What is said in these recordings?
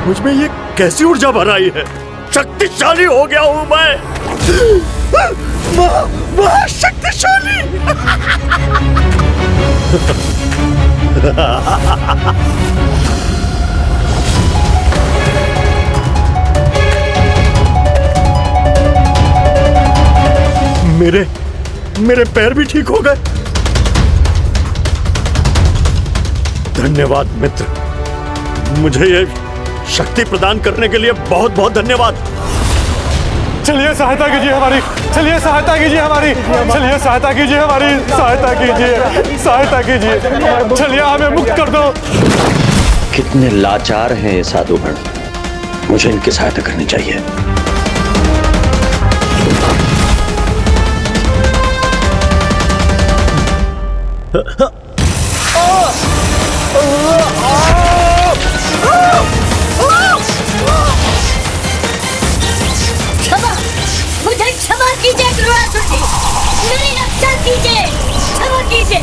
मुझमें ये कैसी ऊर्जा भर आई है? शक्तिशाली हो गया हूं मैं, शक्तिशाली। मेरे पैर भी ठीक हो गए। धन्यवाद मित्र, मुझे ये शक्ति प्रदान करने के लिए बहुत बहुत धन्यवाद। चलिए सहायता कीजिए हमारी, चलिए सहायता कीजिए हमारी, चलिए सहायता कीजिए हमारी, सहायता कीजिए, सहायता कीजिए, चलिए हमें मुक्त कर दो। कितने लाचार हैं ये साधुगण, मुझे इनकी सहायता करनी चाहिए। क्षमा, मुझे क्षमा कीजिए दुर्वासुर जी, मेरी रक्षा कीजिए, क्षमा कीजिए।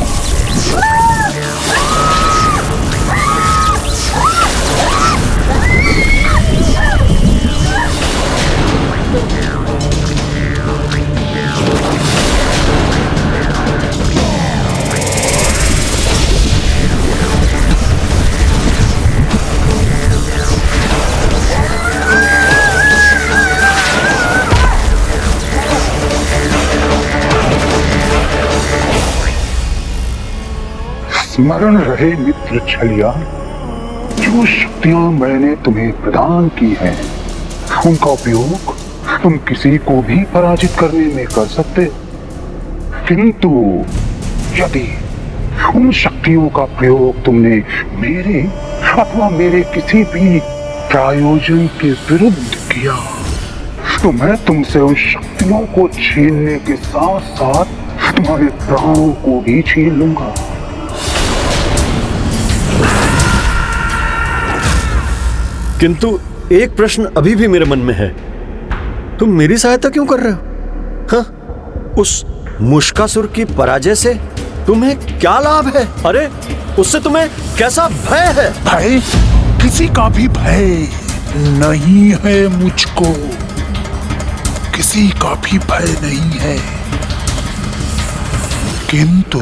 स्मरण रहे मित्र छलिया, जो शक्तियां मैंने तुम्हें प्रदान की हैं, उनका उपयोग तुम किसी को भी पराजित करने में कर सकते, किंतु यदि उन शक्तियों का प्रयोग तुमने मेरे अथवा मेरे किसी भी प्रायोजन के विरुद्ध किया, तो मैं तुमसे उन शक्तियों को छीनने के साथ साथ तुम्हारे प्राणों को भी छीन लूंगा। किंतु एक प्रश्न अभी भी मेरे मन में है, तुम मेरी सहायता क्यों कर रहे हो? हाँ? उस मुष्कासुर की पराजय से तुम्हें क्या लाभ है? अरे उससे तुम्हें कैसा भय है? भय? किसी का भी भय नहीं है मुझको, किसी का भी भय नहीं है, किंतु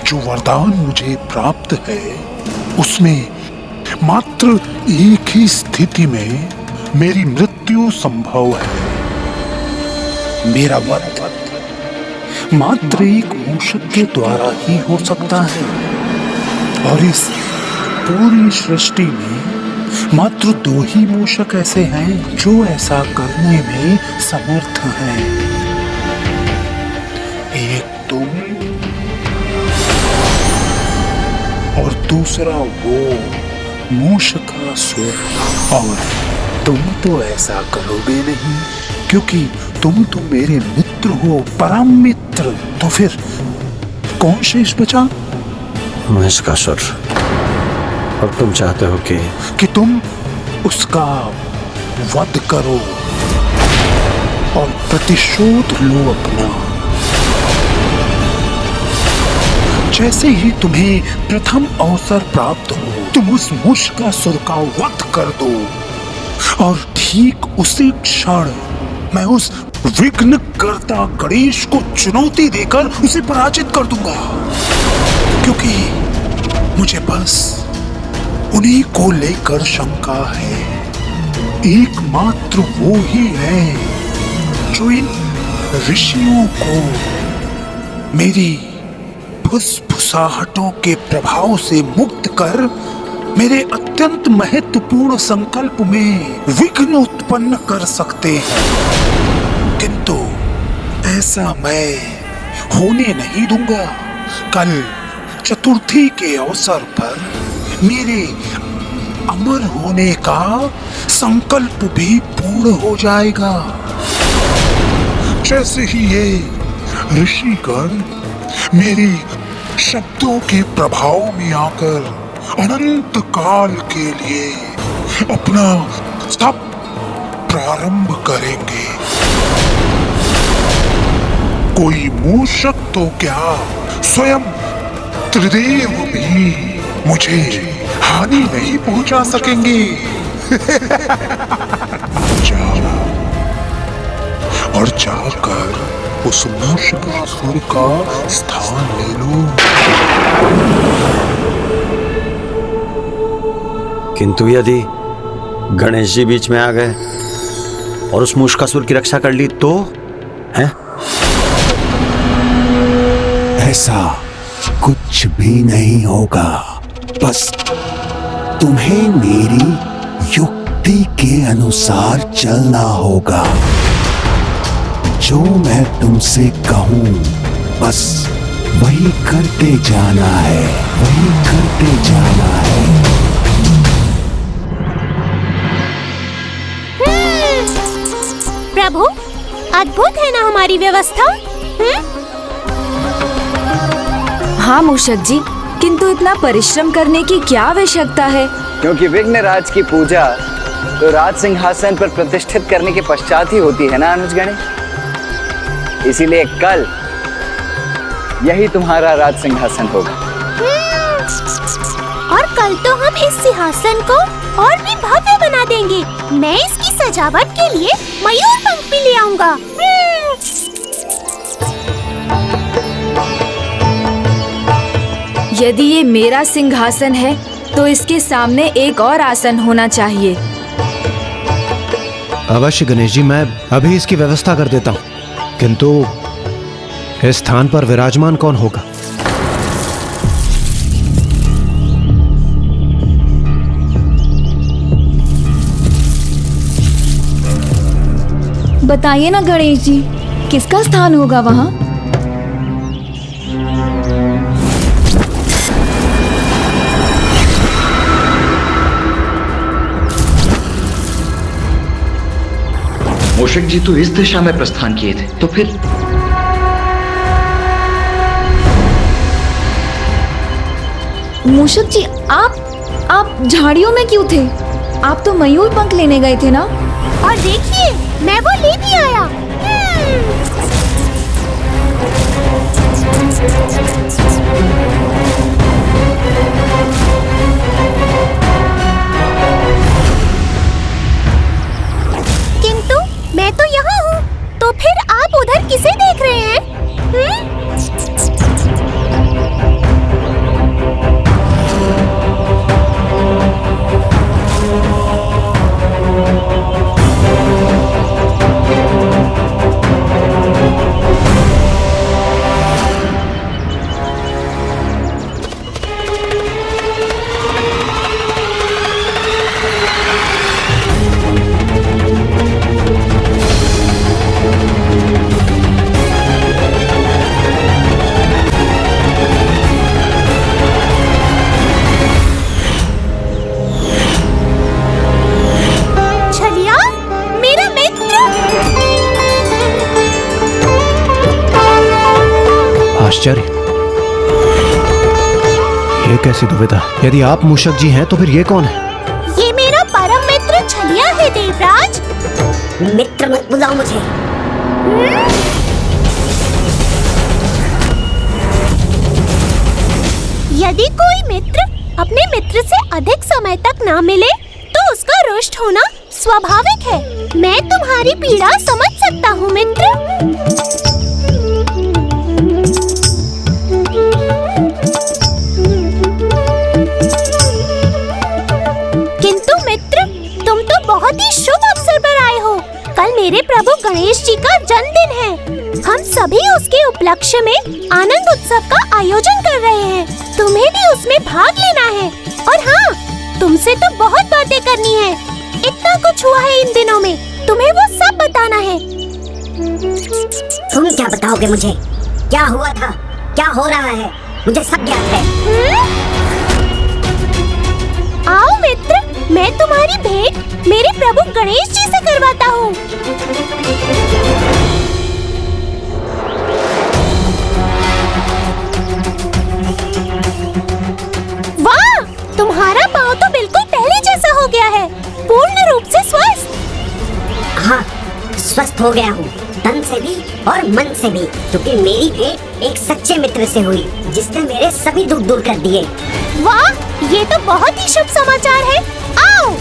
जो वरदान मुझे प्राप्त है उसमें मात्र एक ही स्थिति में मेरी मृत्यु संभव है। मेरा वध मात्र एक मूषक के द्वारा ही हो सकता है, और इस पूरी सृष्टि में मात्र 2 ही मूषक ऐसे हैं जो ऐसा करने में समर्थ हैं। एक तुम और दूसरा वो मूषकासुर। और तुम तो ऐसा करोगे नहीं, क्योंकि तुम तो मेरे मित्र हो, परम मित्र। तो फिर कौन शेष बचा? मूषकासुर। और तुम चाहते हो कि तुम उसका वध करो और प्रतिशोध लो अपना। जैसे ही तुम्हें प्रथम अवसर प्राप्त हो, तुम उस मुष्कासुर का वध कर दो, और ठीक उसी क्षण मैं उस विघ्नकर्ता गणेश को चुनौती देकर उसे पराजित कर दूंगा, क्योंकि मुझे बस उन्हीं को लेकर शंका है। एकमात्र वो ही है जो इन ऋषियों को मेरी फुसफुसाहटों के प्रभाव से मुक्त कर मेरे अत्यंत महत्वपूर्ण संकल्प में विघ्न उत्पन्न कर सकते हैं, किंतु ऐसा मैं होने नहीं दूंगा। कल चतुर्थी के अवसर पर मेरे अमर होने का संकल्प भी पूर्ण हो जाएगा। जैसे ही ये ऋषिगण मेरी शब्दों के प्रभाव में आकर अनंत काल के लिए अपना तप प्रारंभ करेंगे, कोई मूषक तो क्या, स्वयं त्रिदेव भी मुझे हानि नहीं पहुंचा सकेंगे। जाओ और जाकर उस मूषकासुर का स्थान ले लो। किंतु यदि गणेश जी बीच में आ गए और उस मूषकासुर की रक्षा कर ली तो हैं? ऐसा कुछ भी नहीं होगा। बस तुम्हें मेरी युक्ति के अनुसार चलना होगा। जो मैं तुमसे कहूं बस वही करते जाना है, वही करते जाना है। प्रभु, अद्भुत है ना हमारी व्यवस्था? हाँ मूषक जी, किंतु इतना परिश्रम करने की क्या आवश्यकता है? क्योंकि विघ्नराज की पूजा तो राज सिंहासन पर प्रतिष्ठित करने के पश्चात ही होती है ना अनुजगणे। इसीलिए कल यही तुम्हारा राज सिंहासन होगा। और कल तो हम इस सिंहासन को और भी भव्य बना देंगे। मैं इसकी सजावट के लिए मयूर पंख भी ले आऊंगा। यदि ये मेरा सिंहासन है तो इसके सामने एक और आसन होना चाहिए। अवश्य गणेश जी, मैं अभी इसकी व्यवस्था कर देता हूँ। किंतु इस स्थान पर विराजमान कौन होगा? बताइए ना गणेश जी, किसका स्थान होगा वहाँ? मूषक जी तो इस दिशा में प्रस्थान किए थे, तो फिर मूषक जी, आप झाड़ियों में क्यों थे? आप तो मयूर पंख लेने गए थे ना? और देखिए, मैं वो ले भी आया। किंतु मैं तो यहाँ हूँ, तो फिर आप उधर किसे देख रहे हैं? आश्चर्य, ये कैसी दुविधा? यदि आप मूषक जी हैं तो फिर ये कौन है? ये मेरा परम मित्र छलिया है देवराज। मित्र मत बुलाओ मुझे। यदि कोई मित्र अपने मित्र से अधिक समय तक ना मिले तो उसका रुष्ट होना स्वाभाविक है। मैं तुम्हारी पीड़ा समझ सकता हूँ मित्र। किंतु मित्र, तुम तो बहुत ही शुभ अवसर पर आए हो। कल मेरे प्रभु गणेश जी का जन्मदिन है। हम सभी उसके उपलक्ष्य में आनंद उत्सव का आयोजन कर रहे हैं। तुम्हें भी उसमें भाग लेना है। और हाँ, तुमसे तो बहुत बातें करनी है। इतना कुछ हुआ है इन दिनों में, तुम्हें वो सब बताना है। तुम क्या बताओगे मुझे? क्या हुआ था, क्या हो रहा है, मुझे सब ज्ञात है। आओ मित्र, मैं तुम्हारी भेंट मेरे प्रभु गणेश जी से करवाता हूँ। वाह, तुम्हारा पाँव तो बिल्कुल पहले जैसा हो गया है, पूर्ण रूप से स्वस्थ। हाँ, स्वस्थ हो गया हूँ, तन से भी और मन से भी, क्योंकि मेरी भेंट एक सच्चे मित्र से हुई जिसने मेरे सभी दुख दूर कर दिए। वाह, ये तो बहुत ही शुभ समाचार है। आओ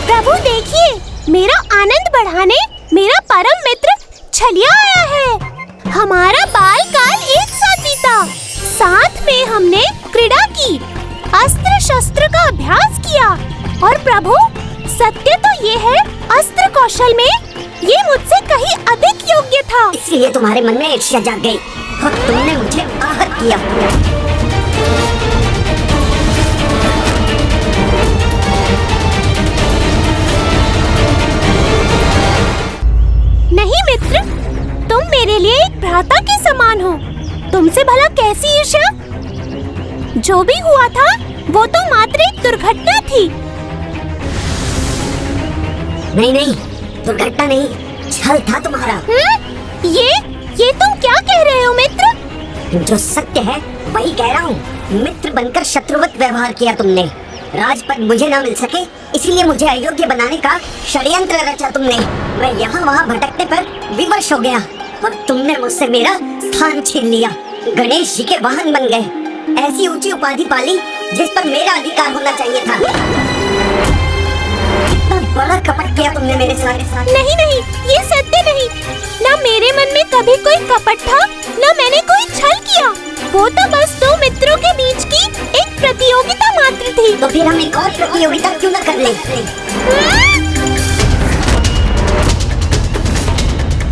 प्रभु, देखिए, मेरा आनंद बढ़ाने मेरा परम मित्र छलिया आया है। हमारा बालकाल एक साथ बीता, साथ में हमने क्रीड़ा की, अस्त्र शस्त्र का अभ्यास किया और प्रभु, सत्य तो ये है, अस्त्र कौशल में ये मुझसे कहीं अधिक योग्य था। इसलिए तुम्हारे मन में ईर्ष्या जाग गई और तुमने मुझे आहत किया। नहीं मित्र, तुम मेरे लिए एक भ्राता के समान हो। तुमसे भला कैसी ईर्ष्या? जो भी हुआ था वो तो मात्र एक दुर्घटना थी। नहीं नहीं, दुर्घटना नहीं, छल था तुम्हारा। ये तुम क्या कह रहे हो मित्र? जो सत्य है वही कह रहा हूँ। मित्र बनकर शत्रुवत व्यवहार किया तुमने। राज पर मुझे ना मिल सके, इसीलिए मुझे अयोग्य बनाने का षड्यंत्र रचा तुमने। मैं यहाँ वहाँ भटकने पर विवश हो गया और तुमने मुझसे मेरा स्थान छीन लिया। गणेश जी के वाहन बन गए, ऐसी ऊंची उपाधि पाली जिस पर मेरा अधिकार होना चाहिए था। कितना बड़ा कपट किया तुमने मेरे साथ। नहीं नहीं, ये सत्य नहीं। ना मेरे मन में कभी कोई कपट था, ना मैंने कोई छल किया। वो तो बस दो मित्रों के बीच की एक प्रतियोगिता मात्र थी। तो फिर हम एक और प्रतियोगिता क्यों न कर लें?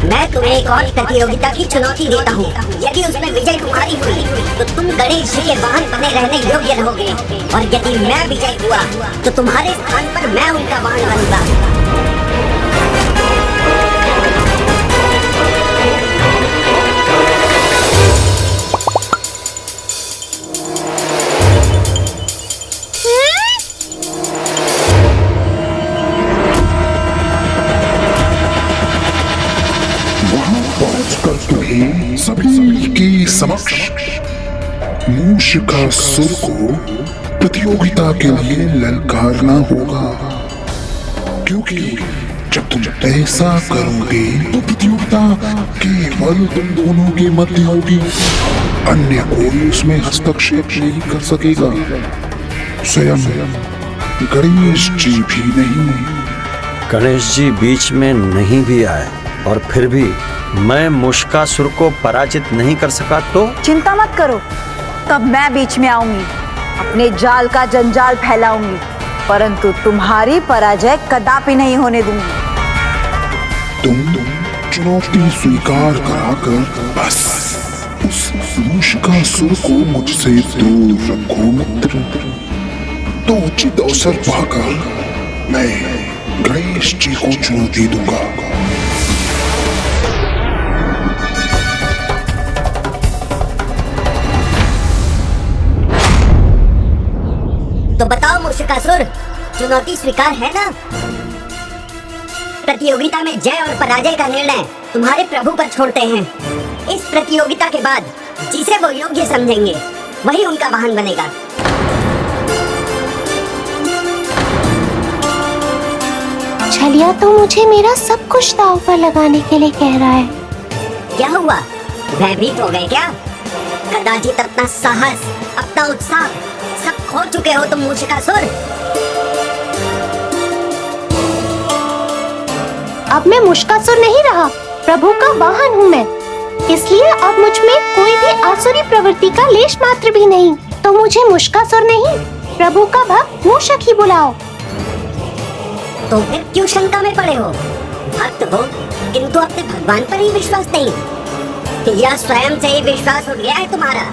मैं तुम्हें एक और प्रतियोगिता की चुनौती देता हूँ। यदि उसमें विजय तुम्हारी हुई तो तुम गणेश जी के वाहन बने रहने योग्य रहोगे, और यदि मैं विजय हुआ तो तुम्हारे स्थान पर मैं उनका वाहन बनूंगा। सभी के समक्ष मूषिकासुर को प्रतियोगिता के लिए ललकारना होगा, क्योंकि जब तुम ऐसा करोगे तो प्रतियोगिता केवल तुम दोनों के मध्य होगी। अन्य कोई उसमें हस्तक्षेप नहीं कर सकेगा, स्वयं गणेश जी भी नहीं। गणेश जी बीच में नहीं भी आए और फिर भी मैं मुष्कासुर को पराजित नहीं कर सका तो? चिंता मत करो, तब मैं बीच में आऊंगी, अपने जाल का जंजाल फैलाऊंगी, परंतु तुम्हारी पराजय कदापि नहीं होने दूंगी। तुम चुनौती स्वीकार कराकर बस उस मुष्कासुर को मुझसे दूर रखो मित्र, तो उचित अवसर पाकर मैं गणेश जी को चुनौती दूंगा। तो बताओ मूषिकासुर, चुनौती स्वीकार है ना? प्रतियोगिता में जय और पराजय का निर्णय तुम्हारे प्रभु पर छोड़ते हैं। इस प्रतियोगिता के बाद जिसे वो योग्य समझेंगे वही उनका वाहन बनेगा। छलिया तो मुझे मेरा सब कुछ दांव पर लगाने के लिए कह रहा है। क्या हुआ, भयभीत हो गए क्या? कदाचित अपना साहस, अपना उत्साह सब खो चुके हो तुम मूषिकासुर। अब मैं मुष्कासुर नहीं रहा, प्रभु का वाहन हूँ मैं। इसलिए अब मुझ में कोई भी आसुरी प्रवृत्ति का लेश मात्र भी नहीं। तो मुझे मुष्कासुर नहीं, प्रभु का भक्त मूषक ही बुलाओ। तो फिर क्यों शंका में पड़े हो? भक्त हो किंतु अपने भगवान पर ही विश्वास नहीं, या स्वयं से ही विश्वास उठ गया है तुम्हारा?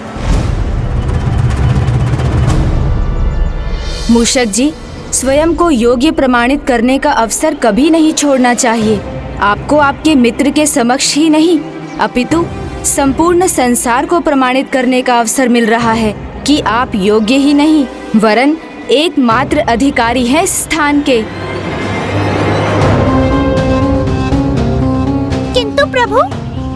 मूषक जी, स्वयं को योग्य प्रमाणित करने का अवसर कभी नहीं छोड़ना चाहिए। आपको आपके मित्र के समक्ष ही नहीं, अपितु संपूर्ण संसार को प्रमाणित करने का अवसर मिल रहा है कि आप योग्य ही नहीं वरन एकमात्र अधिकारी हैं इस स्थान के। किंतु प्रभु,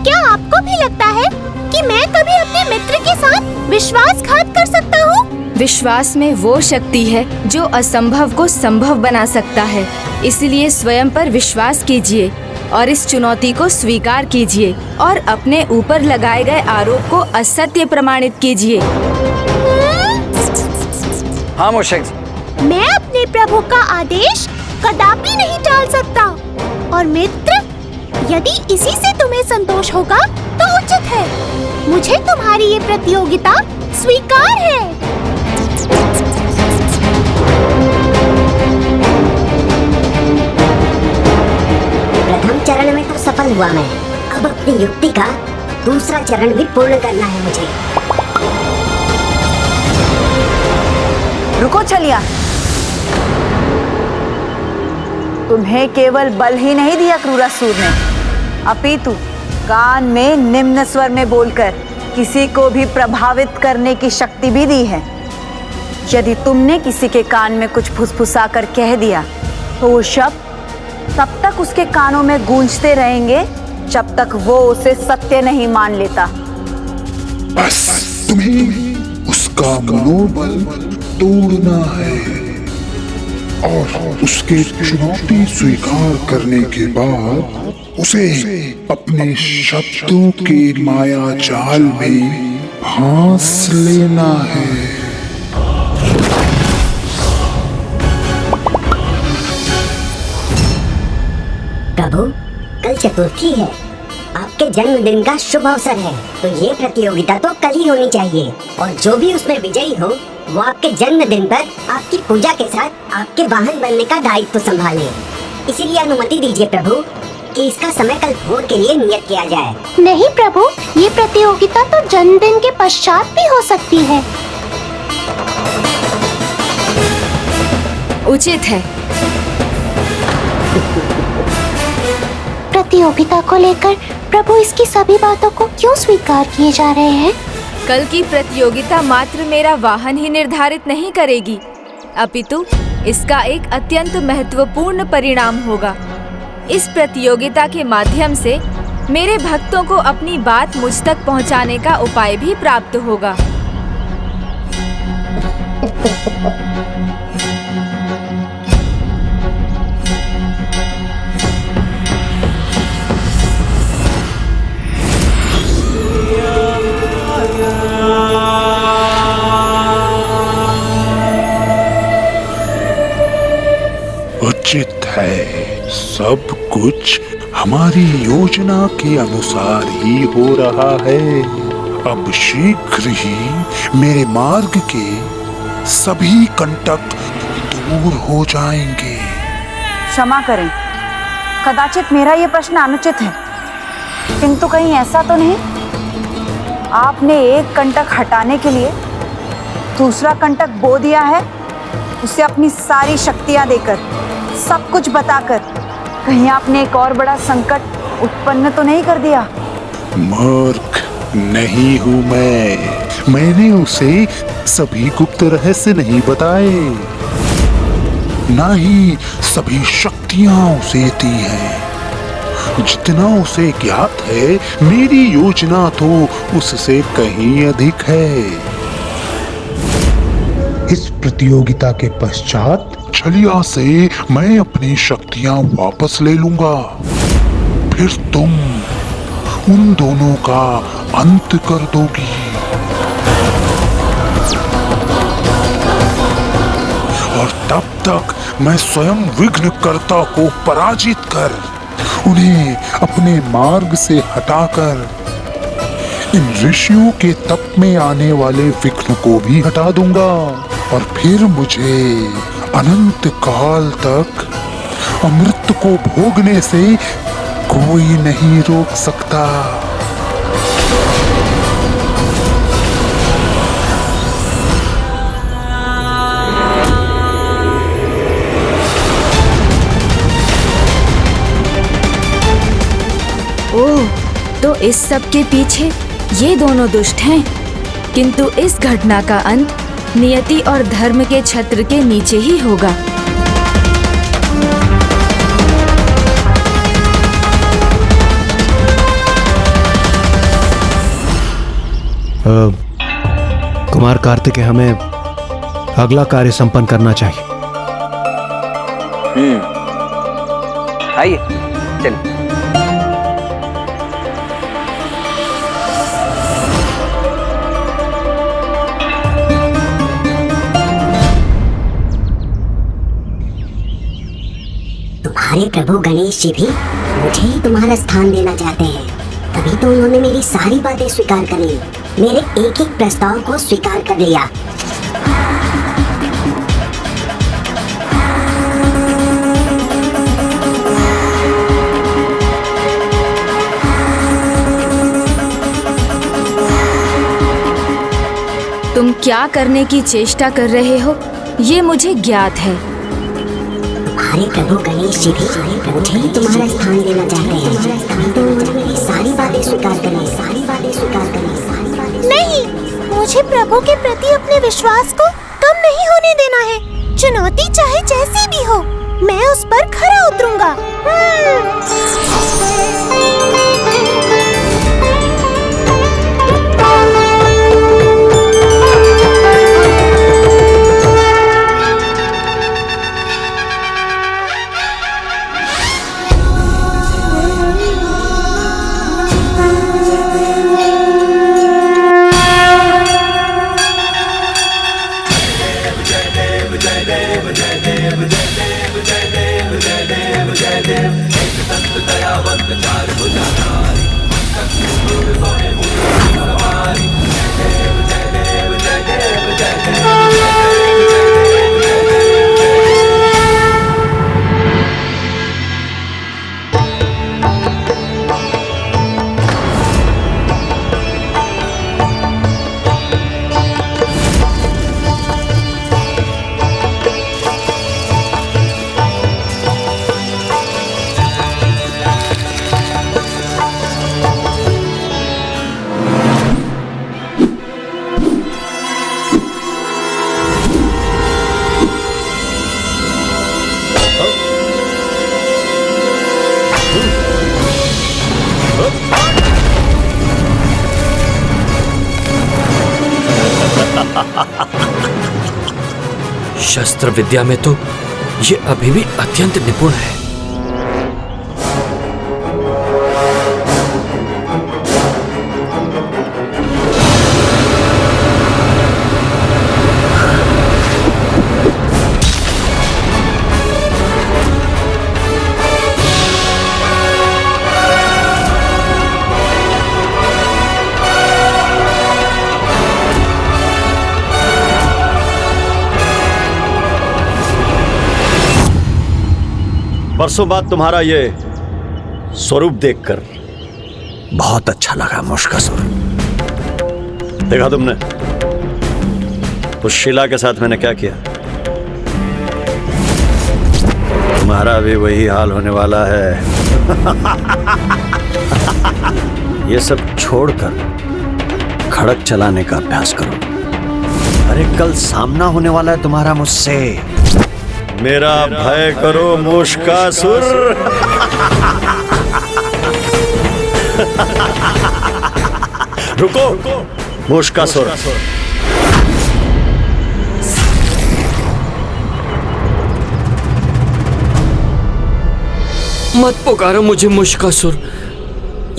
क्या आपको भी लगता है कि मैं कभी अपने मित्र के साथ विश्वासघात कर सकता हूँ? विश्वास में वो शक्ति है जो असंभव को संभव बना सकता है। इसलिए स्वयं पर विश्वास कीजिए और इस चुनौती को स्वीकार कीजिए और अपने ऊपर लगाए गए आरोप को असत्य प्रमाणित कीजिए। हाँ मूषक जी। मैं अपने प्रभु का आदेश कदापि नहीं टाल सकता। और मित्र, यदि इसी से तुम्हें संतोष होगा तो उचित है। मुझे तुम्हारी ये प्रतियोगिता स्वीकार है। प्रथम चरण में तो सफल हुआ मैं, अब अपनी युक्ति का दूसरा चरण भी पूर्ण करना है मुझे। रुको छलिया, तुम्हें केवल बल ही नहीं दिया क्रूरासुर ने, अपितु कान में निम्न स्वर में बोलकर किसी को भी प्रभावित करने की शक्ति भी दी है। यदि तुमने किसी के कान में कुछ फुसफुसा कर कह दिया तो वो शब्द तब तक उसके कानों में गूंजते रहेंगे जब तक वो उसे सत्य नहीं मान लेता। बस तुम्हें उसका मनोबल तोड़ना है और उसके चुनौती स्वीकार करने के बाद उसे अपने शब्दों के माया जाल में फांस लेना है। प्रभु, कल चतुर्थी है, आपके जन्मदिन का शुभ अवसर है, तो ये प्रतियोगिता तो कल ही होनी चाहिए और जो भी उसमें विजयी हो वो आपके जन्मदिन पर आपकी पूजा के साथ आपके वाहन बनने का दायित्व संभाले। इसीलिए अनुमति दीजिए प्रभु कि इसका समय कल भोर के लिए नियत किया जाए। नहीं प्रभु, ये प्रतियोगिता तो जन्मदिन के पश्चात भी हो सकती है। उचित है। प्रतियोगिता को लेकर प्रभु इसकी सभी बातों को क्यों स्वीकार किए जा रहे हैं? कल की प्रतियोगिता मात्र मेरा वाहन ही निर्धारित नहीं करेगी, अपितु इसका एक अत्यंत महत्वपूर्ण परिणाम होगा। इस प्रतियोगिता के माध्यम से मेरे भक्तों को अपनी बात मुझ तक पहुंचाने का उपाय भी प्राप्त होगा। उचित है, सब कुछ हमारी योजना के अनुसार ही हो रहा है। अब शीघ्र ही मेरे मार्ग के सभी कंटक दूर हो जाएंगे। क्षमा करें, कदाचित मेरा ये प्रश्न अनुचित है, किंतु कहीं ऐसा तो नहीं आपने एक कंटक हटाने के लिए दूसरा कंटक बो दिया है, उसे अपनी सारी शक्तियां देकर, सब कुछ बताकर? कहीं आपने एक और बड़ा संकट उत्पन्न तो नहीं कर दिया? मूर्ख नहीं हूं मैंने उसे सभी गुप्त रहस्य नहीं बताए, ना ही सभी शक्तियां उसे दी हैं। जितना उसे ज्ञात है, मेरी योजना तो उससे कहीं अधिक है। इस प्रतियोगिता के पश्चात छलिया से मैं अपनी शक्तियां वापस ले लूंगा, फिर तुम उन दोनों का अंत कर दोगी। और तब तक मैं स्वयं विघ्नकर्ता को पराजित कर, उन्हें अपने मार्ग से हटाकर इन ऋषियों के तप में आने वाले विघ्न को भी हटा दूंगा। और फिर मुझे अनंत काल तक अमृत को भोगने से कोई नहीं रोक सकता। ओह, तो इस सब के पीछे ये दोनों दुष्ट हैं, किंतु इस घटना का अंत नियति और धर्म के छत्र के नीचे ही होगा। कुमार कार्तिकेय, हमें अगला कार्य संपन्न करना चाहिए। आइए चलिए। तुम्हारे प्रभु गणेश जी भी मुझे ही तुम्हारा स्थान देना चाहते हैं, तभी तो उन्होंने मेरी सारी बातें स्वीकार कर ली, मेरे एक एक प्रस्ताव को स्वीकार कर लिया। तुम क्या करने की चेष्टा कर रहे हो ये मुझे ज्ञात है। तुम्हारे प्रभु गणेश जी भी मुझे ही तुम्हारा स्थान देना चाहते हैं, तभी तो उन्होंने मेरी सारी बातें स्वीकार कर ली, सारी बातें स्वीकार कर ली, सारी बातें। नहीं, मुझे प्रभु के प्रति अपने विश्वास को कम नहीं होने देना है। चुनौती चाहे जैसी भी हो, मैं उस पर खरा उतरूंगा। शस्त्र विद्या में तो ये अभी भी अत्यंत निपुण है। बरसों बाद तुम्हारा ये स्वरूप देखकर बहुत अच्छा लगा मुश्कासुर। देखा तुमने उस शिला के साथ मैंने क्या किया? तुम्हारा भी वही हाल होने वाला है। ये सब छोड़कर खड़क चलाने का अभ्यास करो। अरे कल सामना होने वाला है तुम्हारा मुझसे। मेरा भय करो मुश्कासुर। रुको मुश्कासुर। मत पुकारो मुझे मुश्कासुर,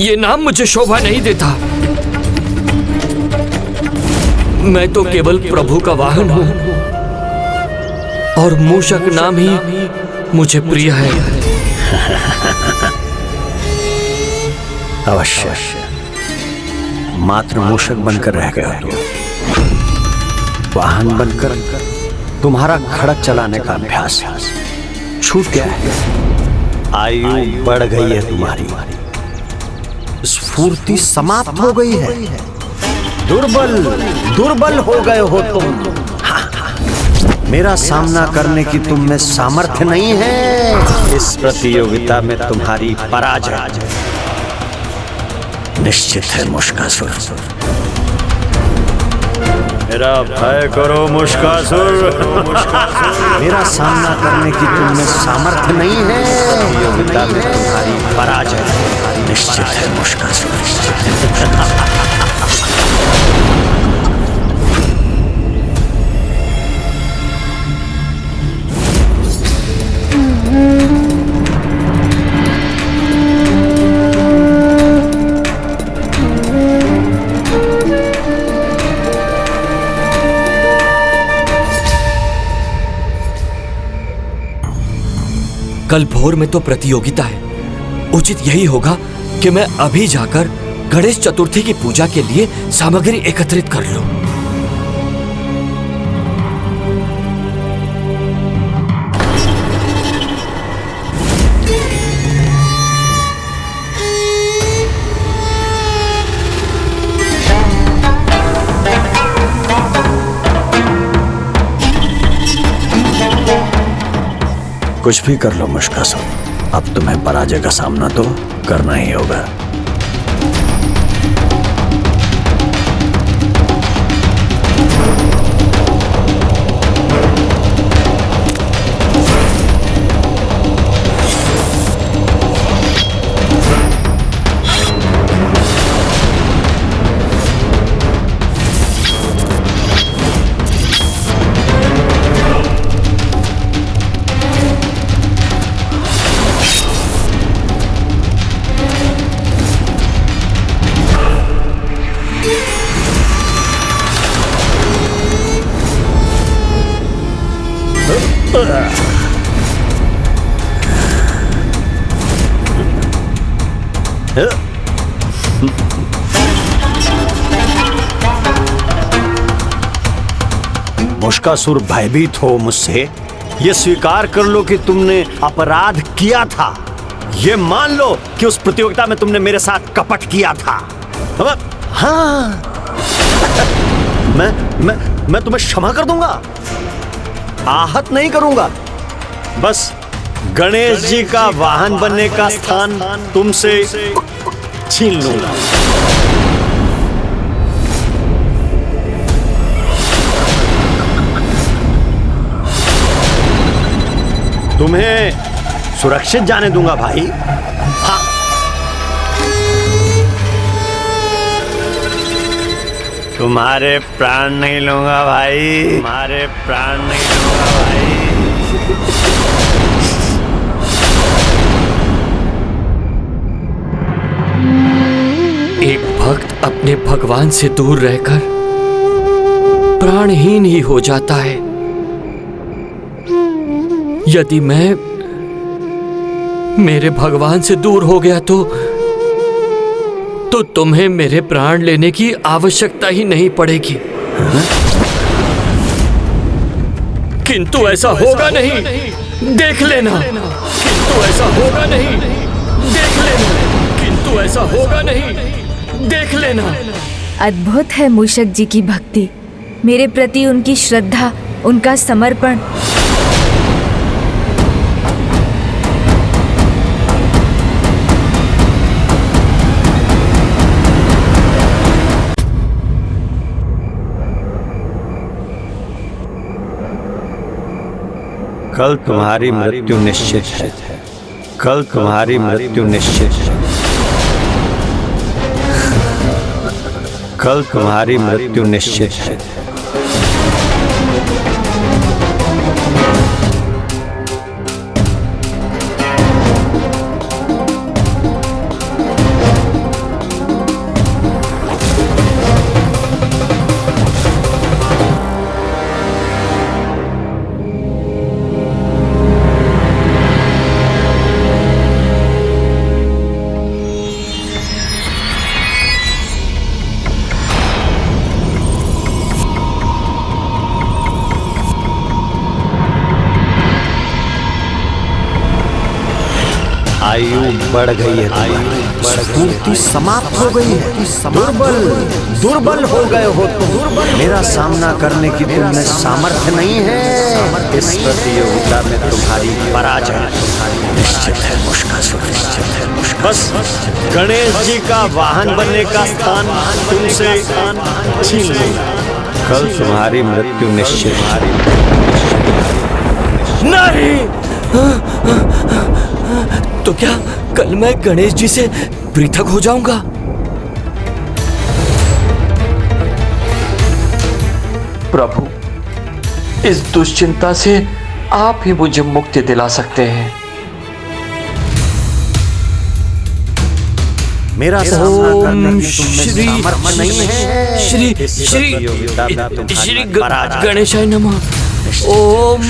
ये नाम मुझे शोभा नहीं देता। मैं तो केवल प्रभु का वाहन हूं और मूषक नाम ही मुझे प्रिय है। अवश्य मात्र मूषक बनकर रह गया तो वाहन बनकर तुम्हारा खड़क चलाने का अभ्यास छूट गया है। आयु बढ़ गई है तुम्हारी, स्फूर्ति समाप्त हो गई है। दुर्बल हो गए हो तुम। मेरा सामना करने की तुम में सामर्थ्य नहीं है। इस प्रतियोगिता में तुम्हारी पराजय निश्चित है मुश्कासुर। मेरा भय करो मुश्कासुर। मेरा सामना करने की तुम में सामर्थ्य नहीं है। प्रतियोगिता में तुम्हारी पराजय निश्चित है मुश्कासुर। कल भोर में तो प्रतियोगिता है। उचित यही होगा कि मैं अभी जाकर गणेश चतुर्थी की पूजा के लिए सामग्री एकत्रित कर लूं। कुछ भी कर लो मुश्कासुर, अब तुम्हें पराजय का सामना तो करना ही होगा। मुश्कासुर भयभीत हो मुझसे, ये स्वीकार कर लो कि तुमने अपराध किया था। ये मान लो कि उस प्रतियोगिता में तुमने मेरे साथ कपट किया था। हाँ मैं तुम्हें क्षमा कर दूंगा, आहत नहीं करूंगा। बस गणेश जी का वाहन बनने का स्थान तुमसे छीन लूंगा। तुम्हें सुरक्षित जाने दूंगा भाई। हाँ। तुम्हारे प्राण नहीं लूंगा भाई, तुम्हारे प्राण नहीं लूंगा भाई। एक भक्त अपने भगवान से दूर रहकर प्राणहीन ही हो जाता है। यदि मैं मेरे भगवान से दूर हो गया तो तुम्हें मेरे प्राण लेने की आवश्यकता ही नहीं पड़ेगी। किंतु ऐसा होगा नहीं, देख लेना। किंतु ऐसा होगा नहीं, देख लेना। किंतु ऐसा होगा नहीं, देख लेना। अद्भुत है मूषक जी की भक्ति, मेरे प्रति उनकी श्रद्धा, उनका समर्पण। कल तुम्हारी मृत्यु निश्चित है, कल तुम्हारी मृत्यु निश्चित है, कल तुम्हारी मृत्यु निश्चित है। आयु बढ़ गई है, स्फूर्ति समाप्त हो गई है, दुर्बल हो गए हो तुम। मेरा सामना करने की तुम में सामर्थ्य नहीं है। इस प्रतियोगिता में तुम्हारी पराजय निश्चित है मुश्कासुर, निश्चित है। बस गणेश जी का वाहन बनने का स्थान तुमसे छीन लूंगा। कल तुम्हारी मृत्यु निश्चित नहीं। तो क्या कल मैं गणेश जी से पृथक हो जाऊंगा? प्रभु, इस दुश्चिंता से आप ही मुझे मुक्ति दिला सकते हैं। मेरा ओम श्री श्री श्री श्री गणेशाय नमः। ओम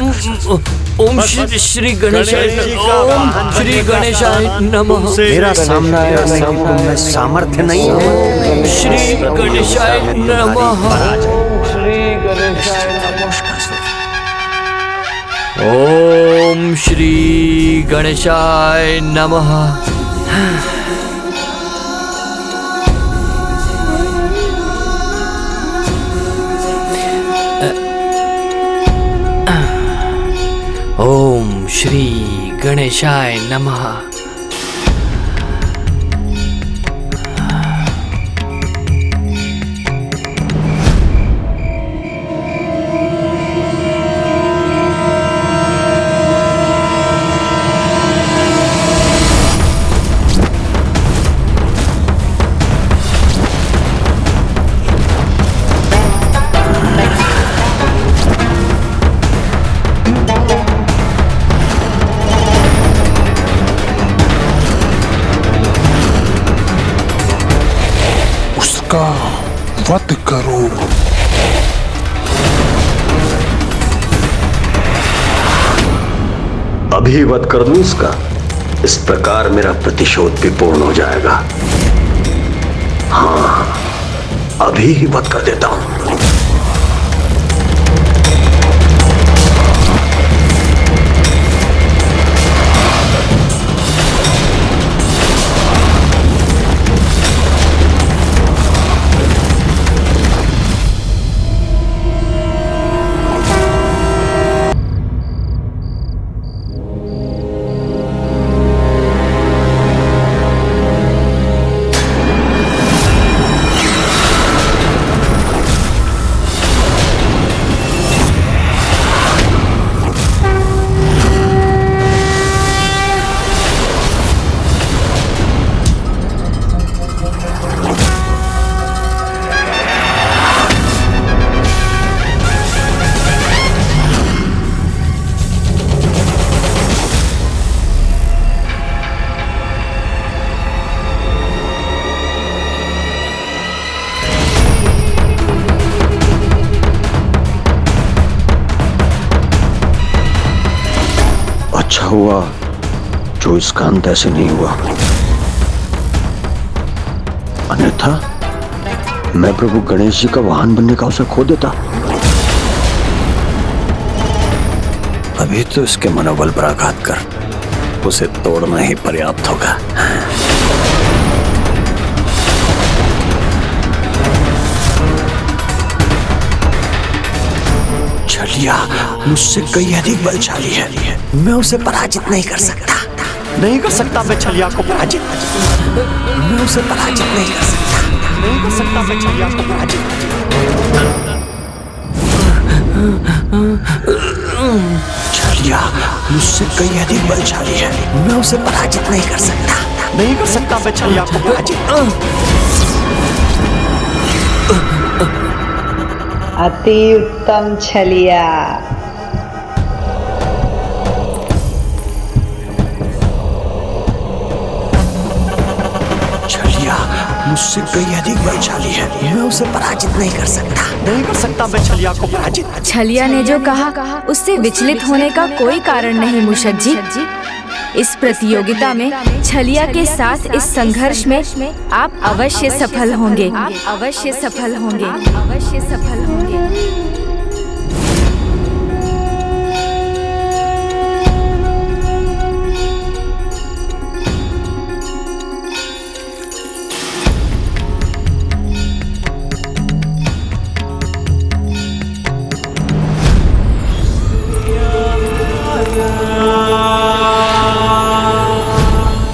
श्री गणेशाय ओम श्री गणेशाय नमः। मेरा सामना करने की तुम में सामर्थ्य नहीं है। श्री गणेशाय नमः। श्री गणेशाय ओम श्री गणेशाय नमः। ओम श्री गणेशाय नमः। उसका वध करो। अभी वध कर दूं इसका। इस प्रकार मेरा प्रतिशोध भी पूर्ण हो जाएगा। हाँ, अभी ही वध कर देता हूं। अच्छा हुआ जो इसका अंत ऐसे नहीं हुआ, अन्यथा मैं प्रभु गणेश जी का वाहन बनने का अवसर खो देता। अभी तो इसके मनोबल पर आघात कर उसे तोड़ना ही पर्याप्त होगा। छलिया मुझसे कई अधिक बलशाली है। मैं उसे पराजित नहीं कर सकता। नहीं कर सकता मैं छलिया को पराजित। मैं उसे पराजित नहीं कर सकता। नहीं कर सकता मैं छलिया को पराजित। छलिया मुझसे कई अधिक बलशाली है। मैं उसे पराजित नहीं कर सकता। नहीं कर सकता मैं छलिया को पराजित। अति उत्तम छलिया। छलिया मुझसे कई अधिक बलशाली है। मैं उसे पराजित नहीं कर सकता। नहीं कर सकता मैं छलिया को पराजित। छलिया ने जो कहा उससे विचलित होने का कोई कारण नहीं मूषक जी। इस प्रतियोगिता में छलिया के साथ इस संघर्ष में आप अवश्य सफल होंगे। आप अवश्य सफल होंगे। अवश्य सफल होंगे।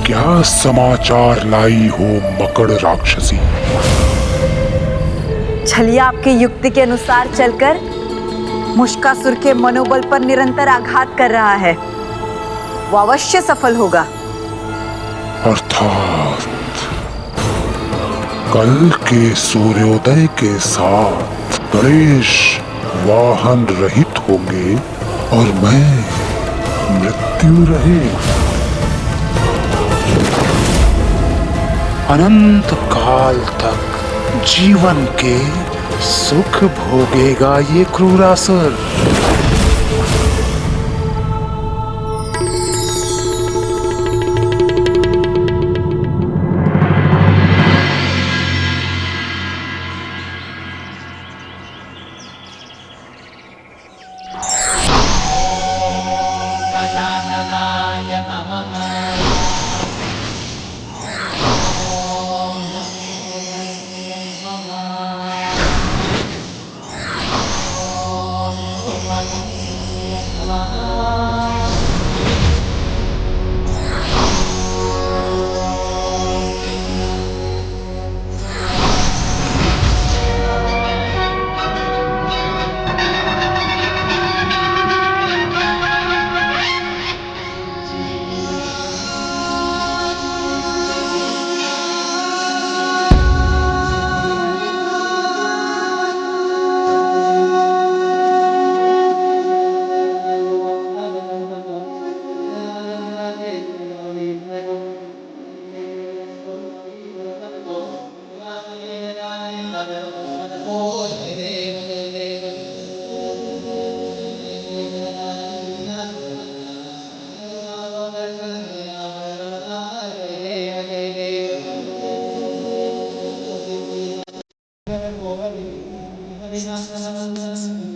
क्या समाचार लाई हो मकड़ राक्षसी? छलिया आपकी युक्ति के अनुसार चलकर मुश्कासुर के मनोबल पर निरंतर आघात कर रहा है। वो अवश्य सफल होगा। अर्थात कल के सूर्योदय के साथ गणेश वाहन रहित होंगे और मैं मृत्यु रहेगा। अनंत काल तक जीवन के सुख भोगेगा ये क्रूरासुर।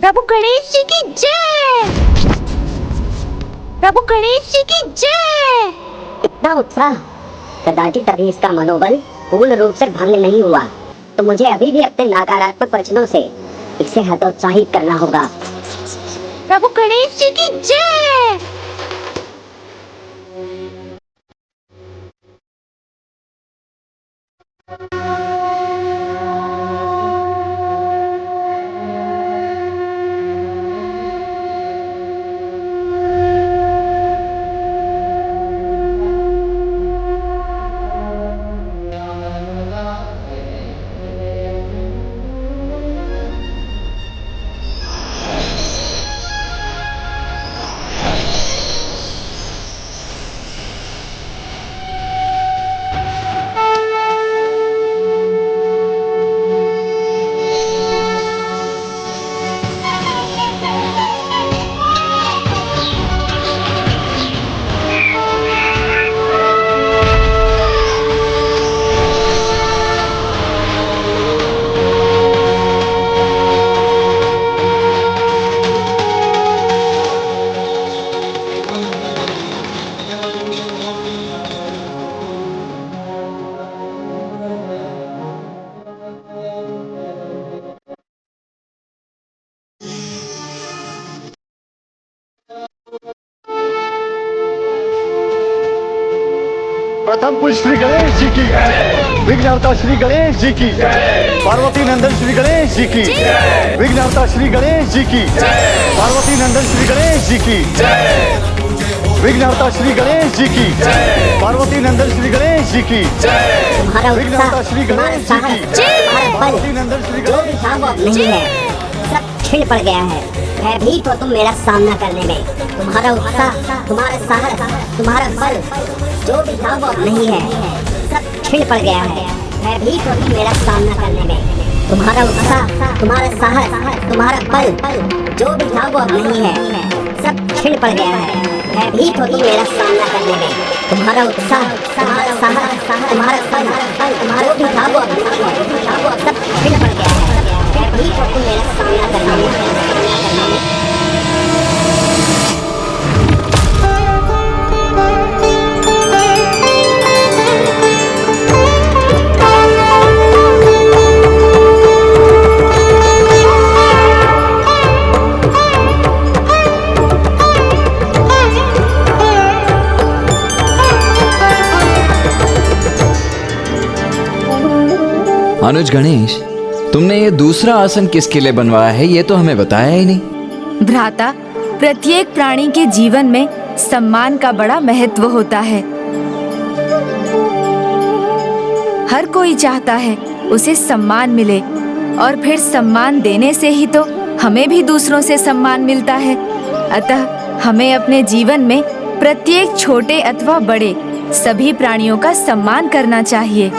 प्रभु गणेश जी की जय। प्रभु गणेश जी की जय। इतना उत्साह, कदाचित अभी इसका मनोबल पूर्ण रूप से भंग नहीं हुआ, तो मुझे अभी भी अपने नकारात्मक वचनों से इसे हतोत्साहित करना होगा। प्रभु गणेश जी की जय। प्रथम पुरुष श्री गणेश जी की, विघ्नहर्ता श्री गणेश जी की, पार्वती नंदन श्री गणेश जी की, विघ्नहर्ता श्री गणेश जी की, पार्वती नंदन श्री गणेश जी की, विघ्नहर्ता श्री गणेश जी की, पार्वती नंदन श्री गणेश जी की, विघ्नहर्ता श्री गणेश जी की, पार्वती नंदन श्री गणेश नहीं है, सब छिड़ पड़ गया है। भयभीत हो तुम मेरा सामना करने में। तुम्हारा उत्साह, तुम्हारा साहस, तुम्हारा बल जो भी था वो अब नहीं है, सब छिड़ पड़ गया है। भयभीत हो तुम मेरा सामना करने में। तुम्हारा उत्साह, तुम्हारा साहस, तुम्हारा बल जो भी था वो अब नहीं है, सब छिड़ पड़ गया है। भयभीत हो तुम मेरा सामना करने में। तुम्हारा उत्साह, तुम्हारा साहस, तुम्हारा बल जो भी था वो अब नहीं है, सब छिड़ पड़ गया है। भयभीत हो तुम मेरा सामना करने में। अनुज गणेश, तुमने ये दूसरा आसन किसके लिए बनवाया है, ये तो हमें बताया ही नहीं। भ्राता, प्रत्येक प्राणी के जीवन में सम्मान का बड़ा महत्व होता है। हर कोई चाहता है उसे सम्मान मिले, और फिर सम्मान देने से ही तो हमें भी दूसरों से सम्मान मिलता है। अतः हमें अपने जीवन में प्रत्येक छोटे अथवा बड़े सभी प्राणियों का सम्मान करना चाहिए।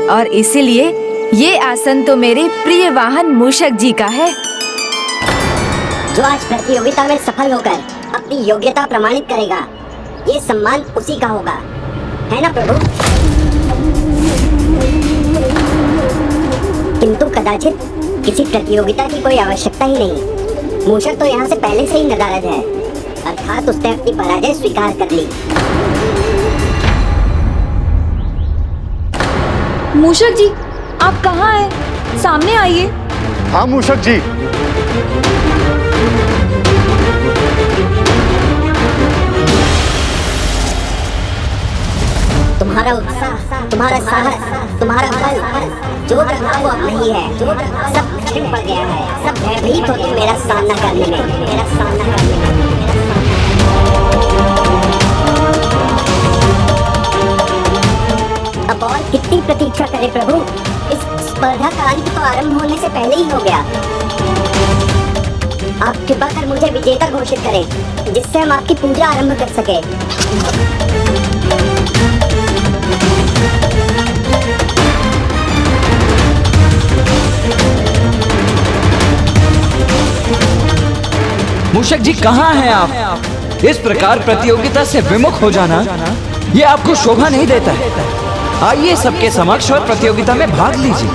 और इसीलिए ये आसन तो मेरे प्रिय वाहन मूषक जी का है, जो आज प्रतियोगिता में सफल होकर अपनी योग्यता प्रमाणित करेगा, ये सम्मान उसी का होगा, है ना प्रभु? किंतु कदाचित किसी प्रतियोगिता की कोई आवश्यकता ही नहीं। मूषक तो यहाँ से पहले से ही नदारद है। अर्थात उसने अपनी पराजय स्वीकार कर ली। मूषक जी, आप कहाँ हैं? सामने आइए। हाँ मूषक जी। तुम्हारा उत्साह, तुम्हारा साहस, तुम्हारा बल जो था वो अब नहीं है। सब छिन पड़ गया है। सब भयभीत हो तुम मेरा सामना करने में। अब और कितनी प्रतीक्षा करें प्रभु? इस स्पर्धा का अंत तो आरंभ होने से पहले ही हो गया। आप कृपा कर मुझे विजेता घोषित करें, जिससे हम आपकी पूजा आरंभ कर सके। मूषक जी कहाँ हैं आप? इस प्रकार प्रतियोगिता से विमुख हो जाना ये आपको शोभा नहीं देता है। आइए सबके समक्ष और प्रतियोगिता में भाग लीजिए।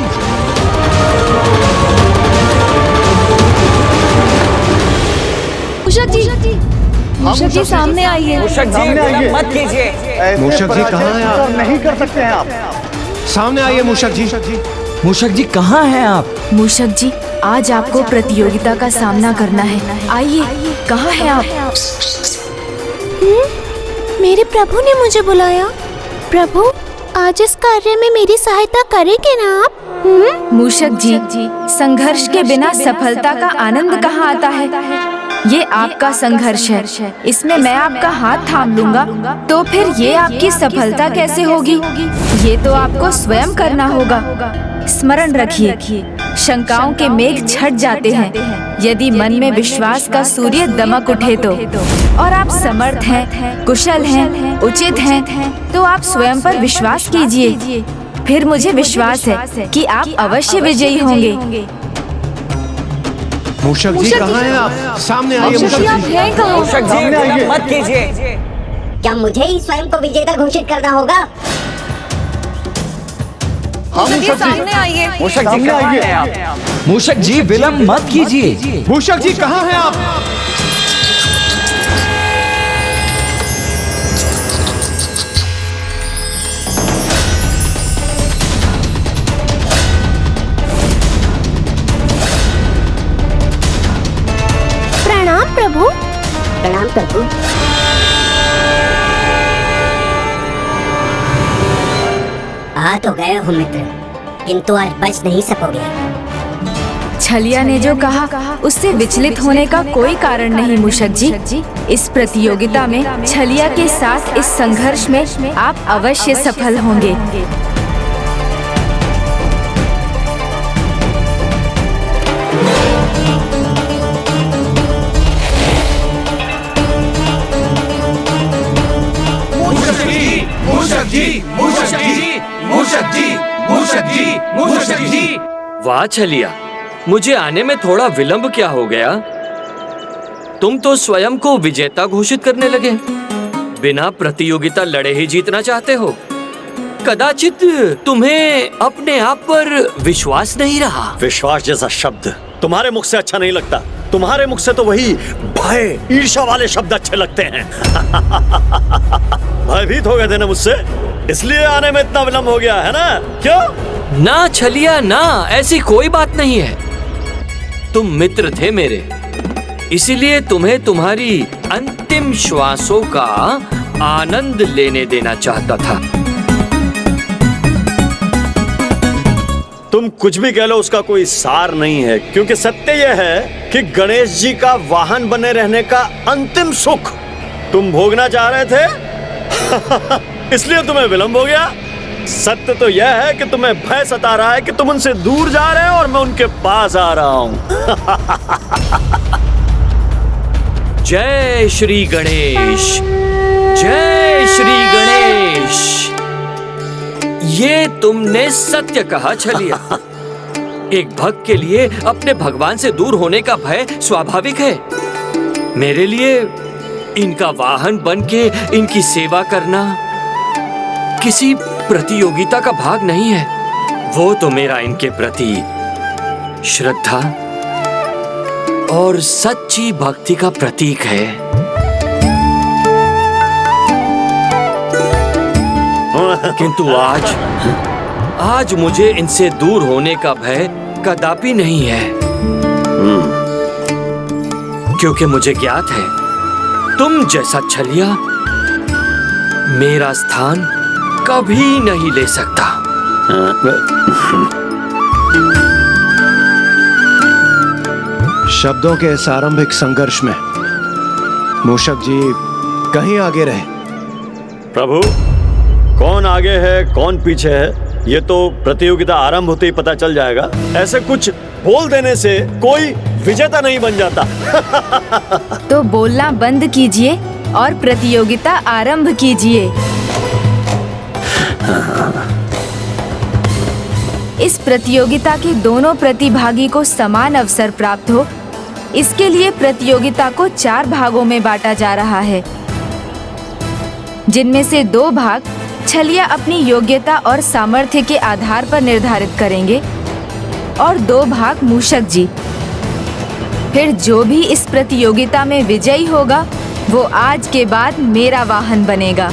मूषक जी सामने आइए। मूषक जी मत कीजिए। मूषक जी कहाँ हैं आप? नहीं कर सकते हैं आप। सामने आइए मूषक जी। मूषक जी कहाँ हैं आप? मूषक जी, आज आपको प्रतियोगिता का सामना करना है। आइए, कहाँ हैं आप? मेरे प्रभु ने मुझे बुलाया। प्रभु, आज इस कार्य में मेरी सहायता करेंगे ना आप? मूषक जी, संघर्ष के बिना सफलता का आनंद कहाँ आता है? ये आपका संघर्ष है। इसमें मैं आपका हाथ थाम लूंगा तो फिर ये आपकी सफलता कैसे होगी? ये तो आपको स्वयं करना होगा। स्मरण रखिए, शंकाओं के मेघ छट जाते हैं यदि मन में विश्वास का सूर्य दमक उठे तो। और आप समर्थ हैं, कुशल हैं, उचित हैं, तो आप स्वयं पर विश्वास कीजिए। फिर मुझे विश्वास है कि आप अवश्य विजयी होंगे। मूषक जी कहाँ हैं आप? सामने आइए मूषक जी। मूषक जी मत कीजिए। क्या मुझे ही स्वयं को विजेता घोषित करना होगा? मूषक जी सामने आइए। मूषक जी कहाँ हैं आप? मूषक जी विलंब मत कीजिए। मूषक जी कहाँ हैं आप? प्रणाम प्रभु। प्रणाम प्रभु। आ तो गए हो मित्र, किंतु आज बच नहीं सकोगे। छलिया ने जो कहा उससे विचलित होने का कोई कारण नहीं मूषक जी। इस प्रतियोगिता में छलिया के साथ इस संघर्ष में आप अवश्य सफल होंगे। वाह छलिया, मुझे आने में थोड़ा विलंब क्या हो गया? तुम तो स्वयं को विजेता घोषित करने लगे। बिना प्रतियोगिता लड़े ही जीतना चाहते हो। कदाचित तुम्हें अपने आप पर विश्वास नहीं रहा। विश्वास जैसा शब्द तुम्हारे मुख से अच्छा नहीं लगता। तुम्हारे मुख से तो वही भय, ईर्ष्या वाले शब्द अच्छे लगते हैं। भयभीत हो गए थे ना मुझसे, इसलिए आने में इतना विलंब हो गया है ना? क्यों? ना छलिया ना, ऐसी कोई बात नहीं है। तुम मित्र थे मेरे, इसीलिए तुम्हें तुम्हारी अंतिम श्वासों का आनंद लेने देना चाहता था। तुम कुछ भी कह लो, उसका कोई सार नहीं है, क्योंकि सत्य यह है कि गणेश जी का वाहन बने रहने का अंतिम सुख तुम भोगना चाह रहे थे। इसलिए तुम्हें विलंब हो गया। सत्य तो यह है कि तुम्हें भय सता रहा है कि तुम उनसे दूर जा रहे हो और मैं उनके पास आ रहा हूं। जय श्री गणेश, जय श्री गणेश। ये तुमने सत्य कहा छलिया। एक भक्त के लिए अपने भगवान से दूर होने का भय स्वाभाविक है। मेरे लिए इनका वाहन बनके इनकी सेवा करना किसी प्रतियोगिता का भाग नहीं है। वो तो मेरा इनके प्रति श्रद्धा और सच्ची भक्ति का प्रतीक है। किंतु आज मुझे इनसे दूर होने का भय कदापि नहीं है, क्योंकि मुझे ज्ञात है तुम जैसा छलिया मेरा स्थान कभी नहीं ले सकता। शब्दों के इस आरंभिक संघर्ष में मूषक जी कहीं आगे रहे। प्रभु, कौन आगे है कौन पीछे है ये तो प्रतियोगिता आरंभ होते ही पता चल जाएगा। ऐसे कुछ बोल देने से कोई विजेता नहीं बन जाता। तो बोलना बंद कीजिए और प्रतियोगिता आरंभ कीजिए। इस प्रतियोगिता के दोनों प्रतिभागी को समान अवसर प्राप्त हो, इसके लिए प्रतियोगिता को 4 भागों में बांटा जा रहा है, जिनमें से 2 भाग छलिया अपनी योग्यता और सामर्थ्य के आधार पर निर्धारित करेंगे और 2 भाग मूषक जी। फिर जो भी इस प्रतियोगिता में विजयी होगा वो आज के बाद मेरा वाहन बनेगा।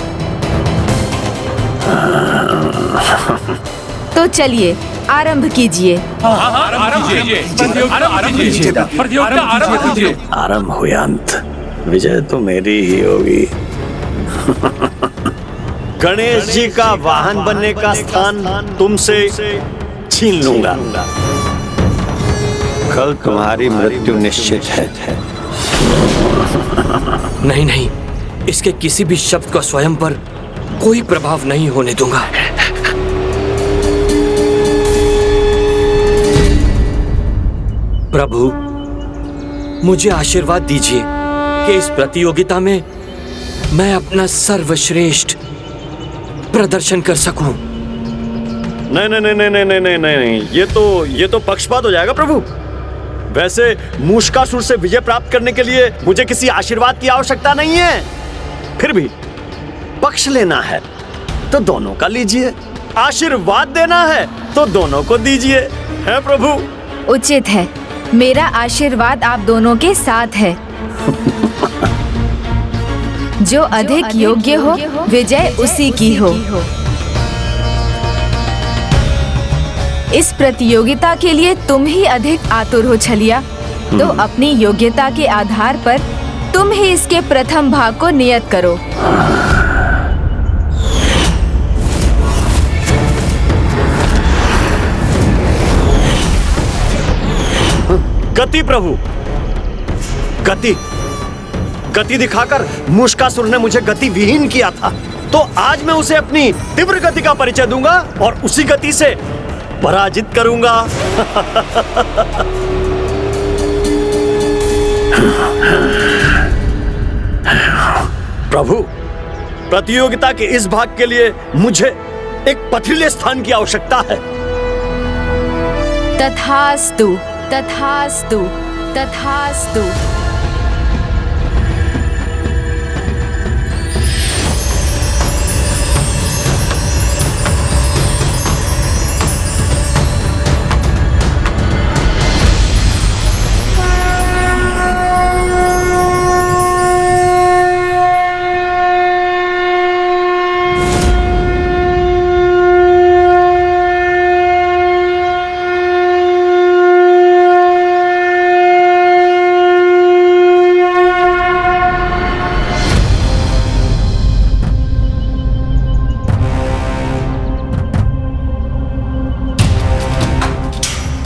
तो चलिए आरंभ कीजिए। आरंभ हुआ अंत, विजय तो मेरी ही होगी। गणेश जी का वाहन बनने का स्थान तुमसे छीन लूंगा। कल तुम्हारी मृत्यु निश्चित है। नहीं नहीं, इसके किसी भी शब्द का स्वयं पर कोई प्रभाव नहीं होने दूंगा। प्रभु, मुझे आशीर्वाद दीजिए कि इस प्रतियोगिता में मैं अपना सर्वश्रेष्ठ प्रदर्शन कर सकूं। नहीं नहीं नहीं नहीं नहीं नहीं नहीं, ये तो पक्षपात हो जाएगा प्रभु। वैसे मूषकासुर से विजय प्राप्त करने के लिए मुझे किसी आशीर्वाद की आवश्यकता नहीं है। फिर भी पक्ष लेना है तो दोनों का लीजिए, आशीर्वाद देना है तो दोनों को दीजिए। है प्रभु? उचित है, मेरा आशीर्वाद आप दोनों के साथ है। जो अधिक योग्य हो विजय उसी की हो। इस प्रतियोगिता के लिए तुम ही अधिक आतुर हो छलिया, तो अपनी योग्यता के आधार पर तुम ही इसके प्रथम भाग को नियत करो। गति प्रभु, गति दिखाकर मूषकासुर ने मुझे गति विहीन किया था, तो आज मैं उसे अपनी तीव्र गति का परिचय दूंगा और उसी गति से पराजित करूंगा। प्रभु, प्रतियोगिता के इस भाग के लिए मुझे एक पथरीले स्थान की आवश्यकता है। तथास्तु, तथास्तु, तथास्तु।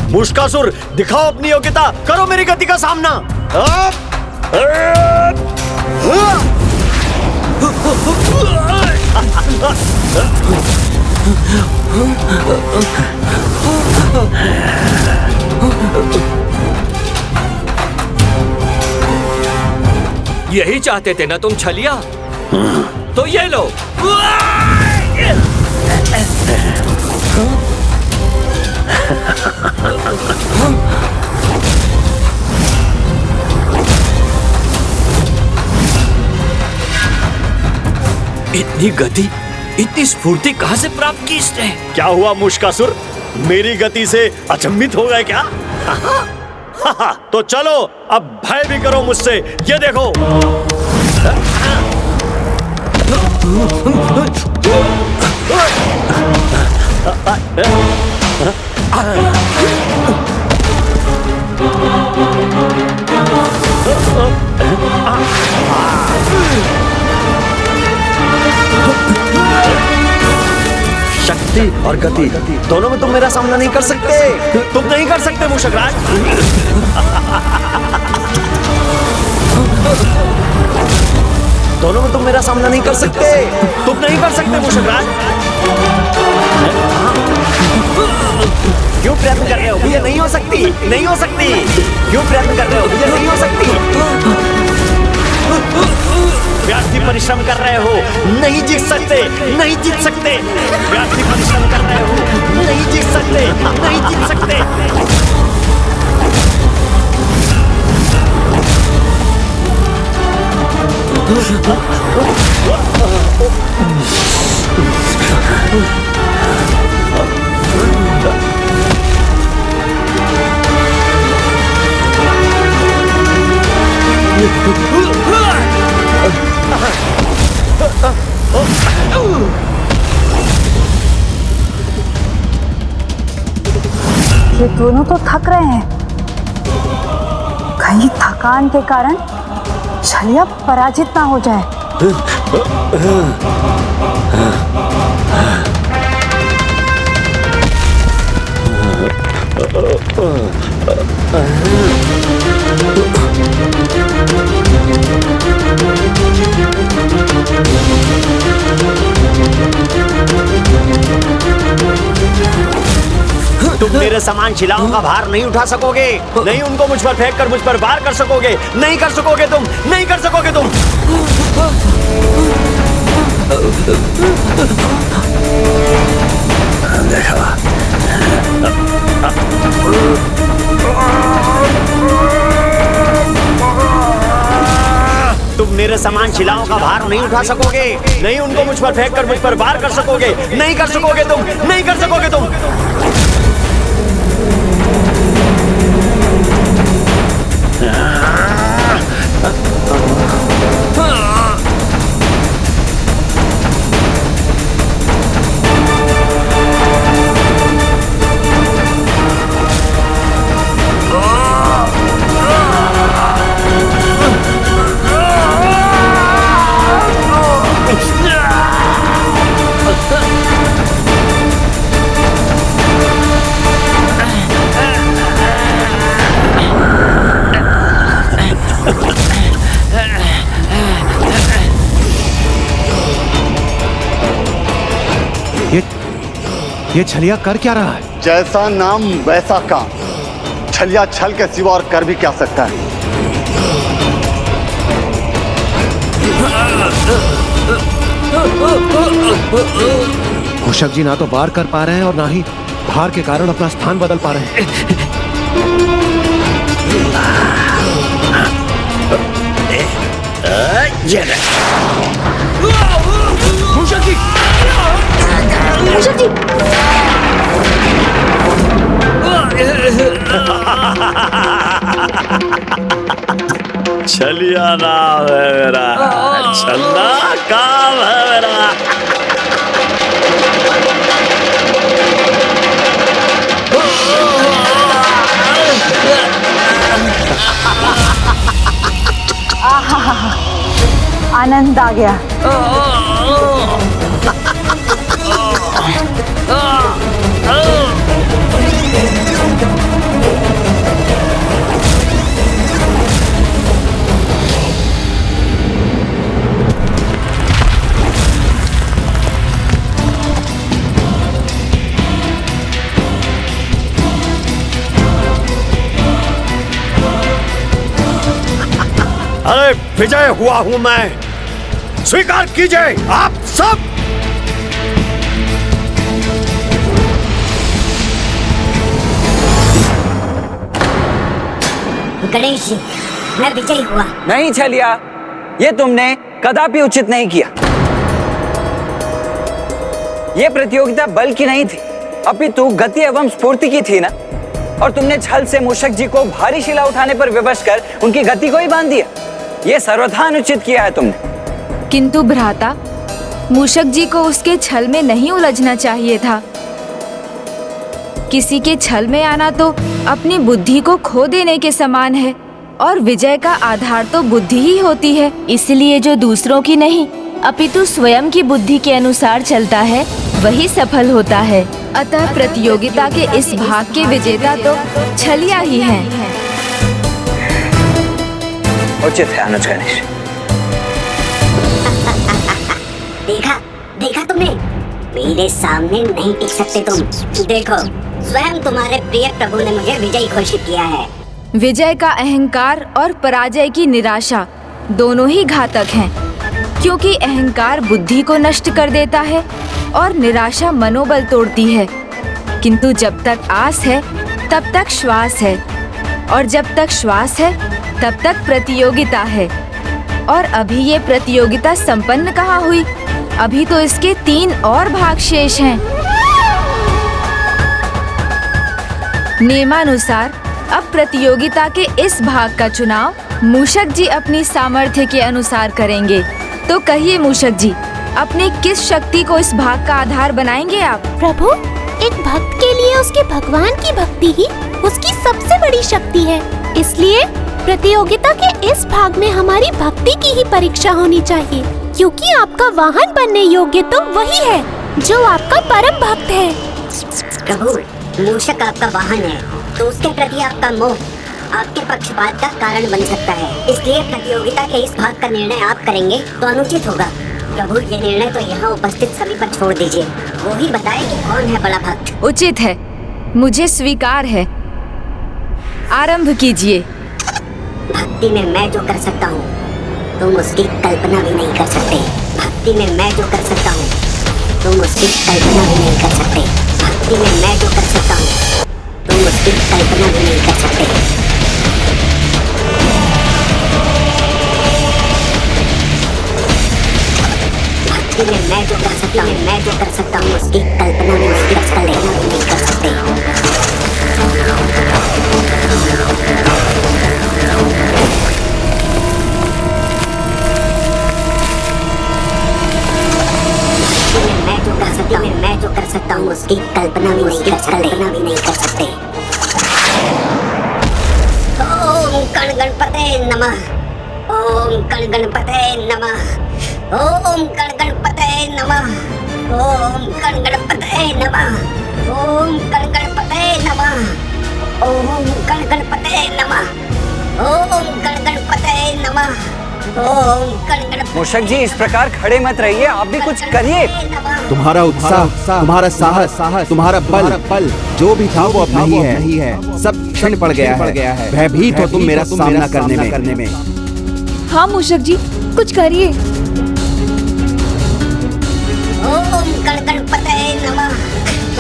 मूषकासुर, दिखाओ अपनी योग्यता, करो मेरी गति का सामना। यही चाहते थे ना तुम छलिया? तो ये लो। इतनी गति, इतनी स्फूर्ति कहां से प्राप्त की इसने? क्या हुआ मूषकासुर, मेरी गति से अचंभित हो गए क्या? तो चलो अब भय भी करो मुझसे, ये देखो। शक्ति और गति दोनों में तुम मेरा सामना नहीं कर सकते। तुम नहीं कर सकते मूषकराज। दोनों में तुम मेरा सामना नहीं कर सकते। तुम नहीं कर सकते मूषकराज। क्यों प्रयत्न कर रहे हो? ये नहीं हो सकती, नहीं हो सकती। क्यों प्रयत्न कर रहे हो? ये नहीं हो सकती। व्यर्थ परिश्रम कर रहे हो, नहीं जीत सकते, नहीं जीत सकते। व्यर्थ परिश्रम कर रहे हो, नहीं जीत सकते, नहीं जीत सकते। ये दोनों तो थक रहे हैं। कहीं थकान के कारण छलिया पराजित ना हो जाए। तुम मेरे समान शिलाओं का भार नहीं उठा सकोगे, नहीं उनको मुझ पर फेंक कर मुझ पर वार कर सकोगे, नहीं कर सकोगे तुम, नहीं कर सकोगे तुम। देखा, तुम मेरे समान शिलाओं का भार नहीं उठा सकोगे, नहीं उनको मुझ पर फेंक कर मुझ पर वार कर सकोगे, नहीं कर सकोगे तुम, नहीं कर सकोगे तुम। ये छलिया कर क्या रहा है? जैसा नाम वैसा काम। छलिया छल के सिवा और कर भी क्या सकता है? मूषक जी ना तो वार कर पा रहे हैं और ना ही भार के कारण अपना स्थान बदल पा रहे हैं। मूषक जी, मूषक जी, छलिया नाम है मेरा, छलना काम है मेरा। आनंद आ गया। अरे विजय हुआ हूं मैं, स्वीकार कीजिए आप सब। गणेश जी, मैं विजयी हुआ। नहीं छलिया, ये तुमने कदापि उचित नहीं किया। ये प्रतियोगिता बल की नहीं थी, अपितु गति एवं स्फूर्ति की थी ना। और तुमने छल से मूषक जी को भारी शिला उठाने पर विवश कर उनकी गति को ही बांध दिया। ये सर्वथा अनुचित किया है तुमने। किंतु भ्राता, मूषक जी को उसके छल में नहीं उलझना चाहिए था। किसी के छल में आना तो अपनी बुद्धि को खो देने के समान है और विजय का आधार तो बुद्धि ही होती है। इसलिए जो दूसरों की नहीं अपितु स्वयं की बुद्धि के अनुसार चलता है वही सफल होता है। अतः प्रतियोगिता के इस भाग के विजेता तो छलिया ही हैं। उचित है अनुज गणेश। देखा तुमने, मेरे सामने नहीं टिक सकते तुम। देखो, स्वयं तुम्हारे प्रिय प्रभु ने मुझे विजयी घोषित किया है। विजय का अहंकार और पराजय की निराशा दोनों ही घातक हैं, क्योंकि अहंकार बुद्धि को नष्ट कर देता है और निराशा मनोबल तोड़ती है। किंतु जब तक आस है तब तक श्वास है, और जब तक श्वास है तब तक प्रतियोगिता है। और अभी ये प्रतियोगिता संपन्न कहाँ हुई? अभी तो इसके 3 और भाग शेष हैं। नियमानुसार अब प्रतियोगिता के इस भाग का चुनाव मूषक जी अपनी सामर्थ्य के अनुसार करेंगे। तो कहिए मूषक जी, अपने किस शक्ति को इस भाग का आधार बनाएंगे आप? प्रभु, एक भक्त के लिए उसके भगवान की भक्ति ही उसकी सबसे बड़ी शक्ति है। इसलिए प्रतियोगिता के इस भाग में हमारी भक्ति की ही परीक्षा होनी चाहिए, क्योंकि आपका वाहन बनने योग्य तो वही है जो आपका परम भक्त है। प्रभु, मूषक आपका वाहन है, तो उसके प्रति आपका मोह आपके पक्षपात का कारण बन सकता है। इसलिए प्रतियोगिता के इस भाग का निर्णय आप करेंगे तो अनुचित होगा। प्रभु, ये निर्णय तो यहाँ उपस्थित सभी पर छोड़ दीजिए, वो ही बताए कि कौन है बड़ा भक्त। उचित है, मुझे स्वीकार है। आरंभ कीजिए। भक्ति में मैं जो कर सकता हूँ तुम उसकी कल्पना भी नहीं कर सकते। भक्ति में मैं जो कर सकता हूँ तुम उसकी कल्पना भी नहीं कर सकते। भक्ति में मैं जो कर सकता हूँ तुम उसकी कल्पना भी नहीं कर सकते। भक्ति में मैं जो कर सकता हूँ उसकी कल्पना भी नहीं कर सकते। मैं जो कर सकता हूँ उसकी कल्पना भी नहीं कर सकते। ओम गण गणपते नमः। ओम गण गणपते नमः। ओम गण गणपते नमः। ओम गण गणपते नमः। ओम गण गणपते नमः। ओम गण गणपते नमः। ओम गण गणपते नमः। मूषक जी, इस प्रकार खड़े मत रहिए, आप भी कुछ करिए। तुम्हारा उत्साह, तुम्हारा साहस, तुम्हारा बल जो भी था वो अब नहीं है। सब क्षण पड़ गया है। भयभीत हो तुम मेरा सामना करने में। हाँ मूषक जी, कुछ करिए। ओम गण गणपते नमः।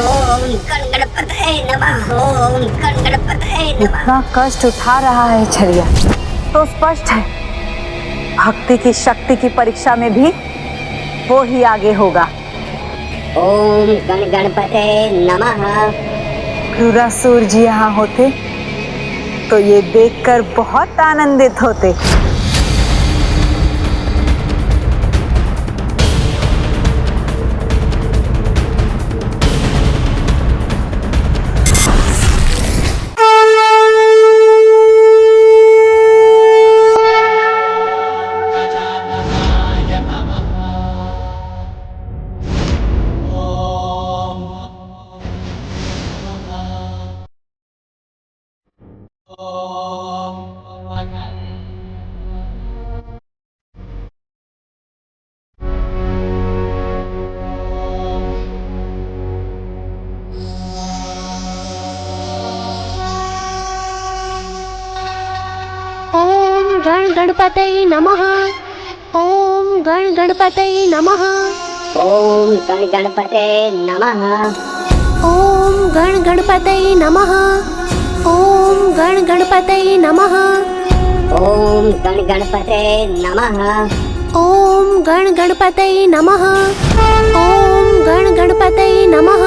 ओम गण गणपते नमः। ओम गण गणपते नमः। इतना कष्ट उठा रहा है छलिया तो स्पष्ट है भक्ति की शक्ति की परीक्षा में भी वो ही आगे होगा। ओम गण गणपते नमः। क्रूरासुर जी यहाँ होते तो ये देखकर बहुत आनंदित होते। गण गणपतये नमः। ओम गण गणपतये नमः। ओम गण गणपते नमः। ओम गण गणपतये नमः। ओम गण गणपतये नमः। ओम गण गणपते नमः। ओम गण गणपतये नमः। ओम गण गणपतये नमः।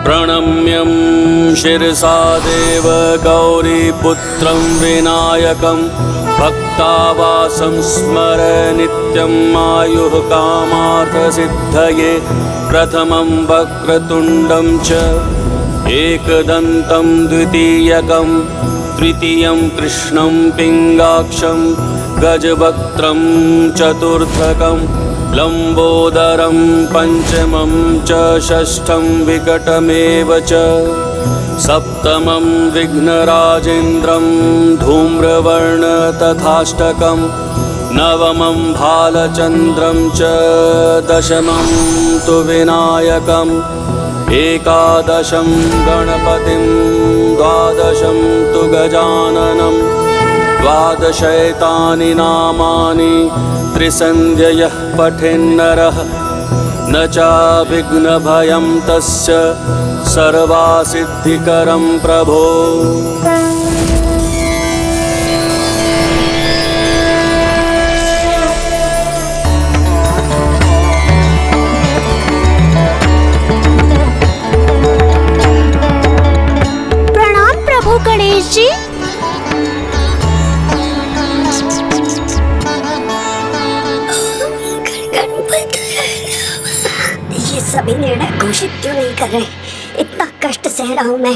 प्रणम्यं शिरसा देव गौरीपुत्रं विनायकं भक्तावासं स्मर नित्यम् आयुः कामार्थसिद्धये प्रथमं वक्रतुण्डं च एकदन्तं द्वितीयकं तृतीयं कृष्णं पिङ्गाक्षं गजवक्त्रं चतुर्थकं लम्बोदरं पंचमं च षष्ठं विकटमेव च सप्तमं विघ्नराजेन्द्रं धूम्रवर्ण तथाष्टकं नवमं भालचन्द्रं च दशमं तु विनायकम् एकादशं गणपतिं द्वादशं तु गजाननं द्वादशैतानि नामानि त्रिसन्ध्ययः पठेन्नरः न चाभिघ्नभयं तस्य सर्वासिद्धिकरं प्रभो। प्रणाम प्रभु गणेश जी। सभी निर्णय घोषित क्यों नहीं कर रहे? इतना कष्ट सह रहा हूँ मैं।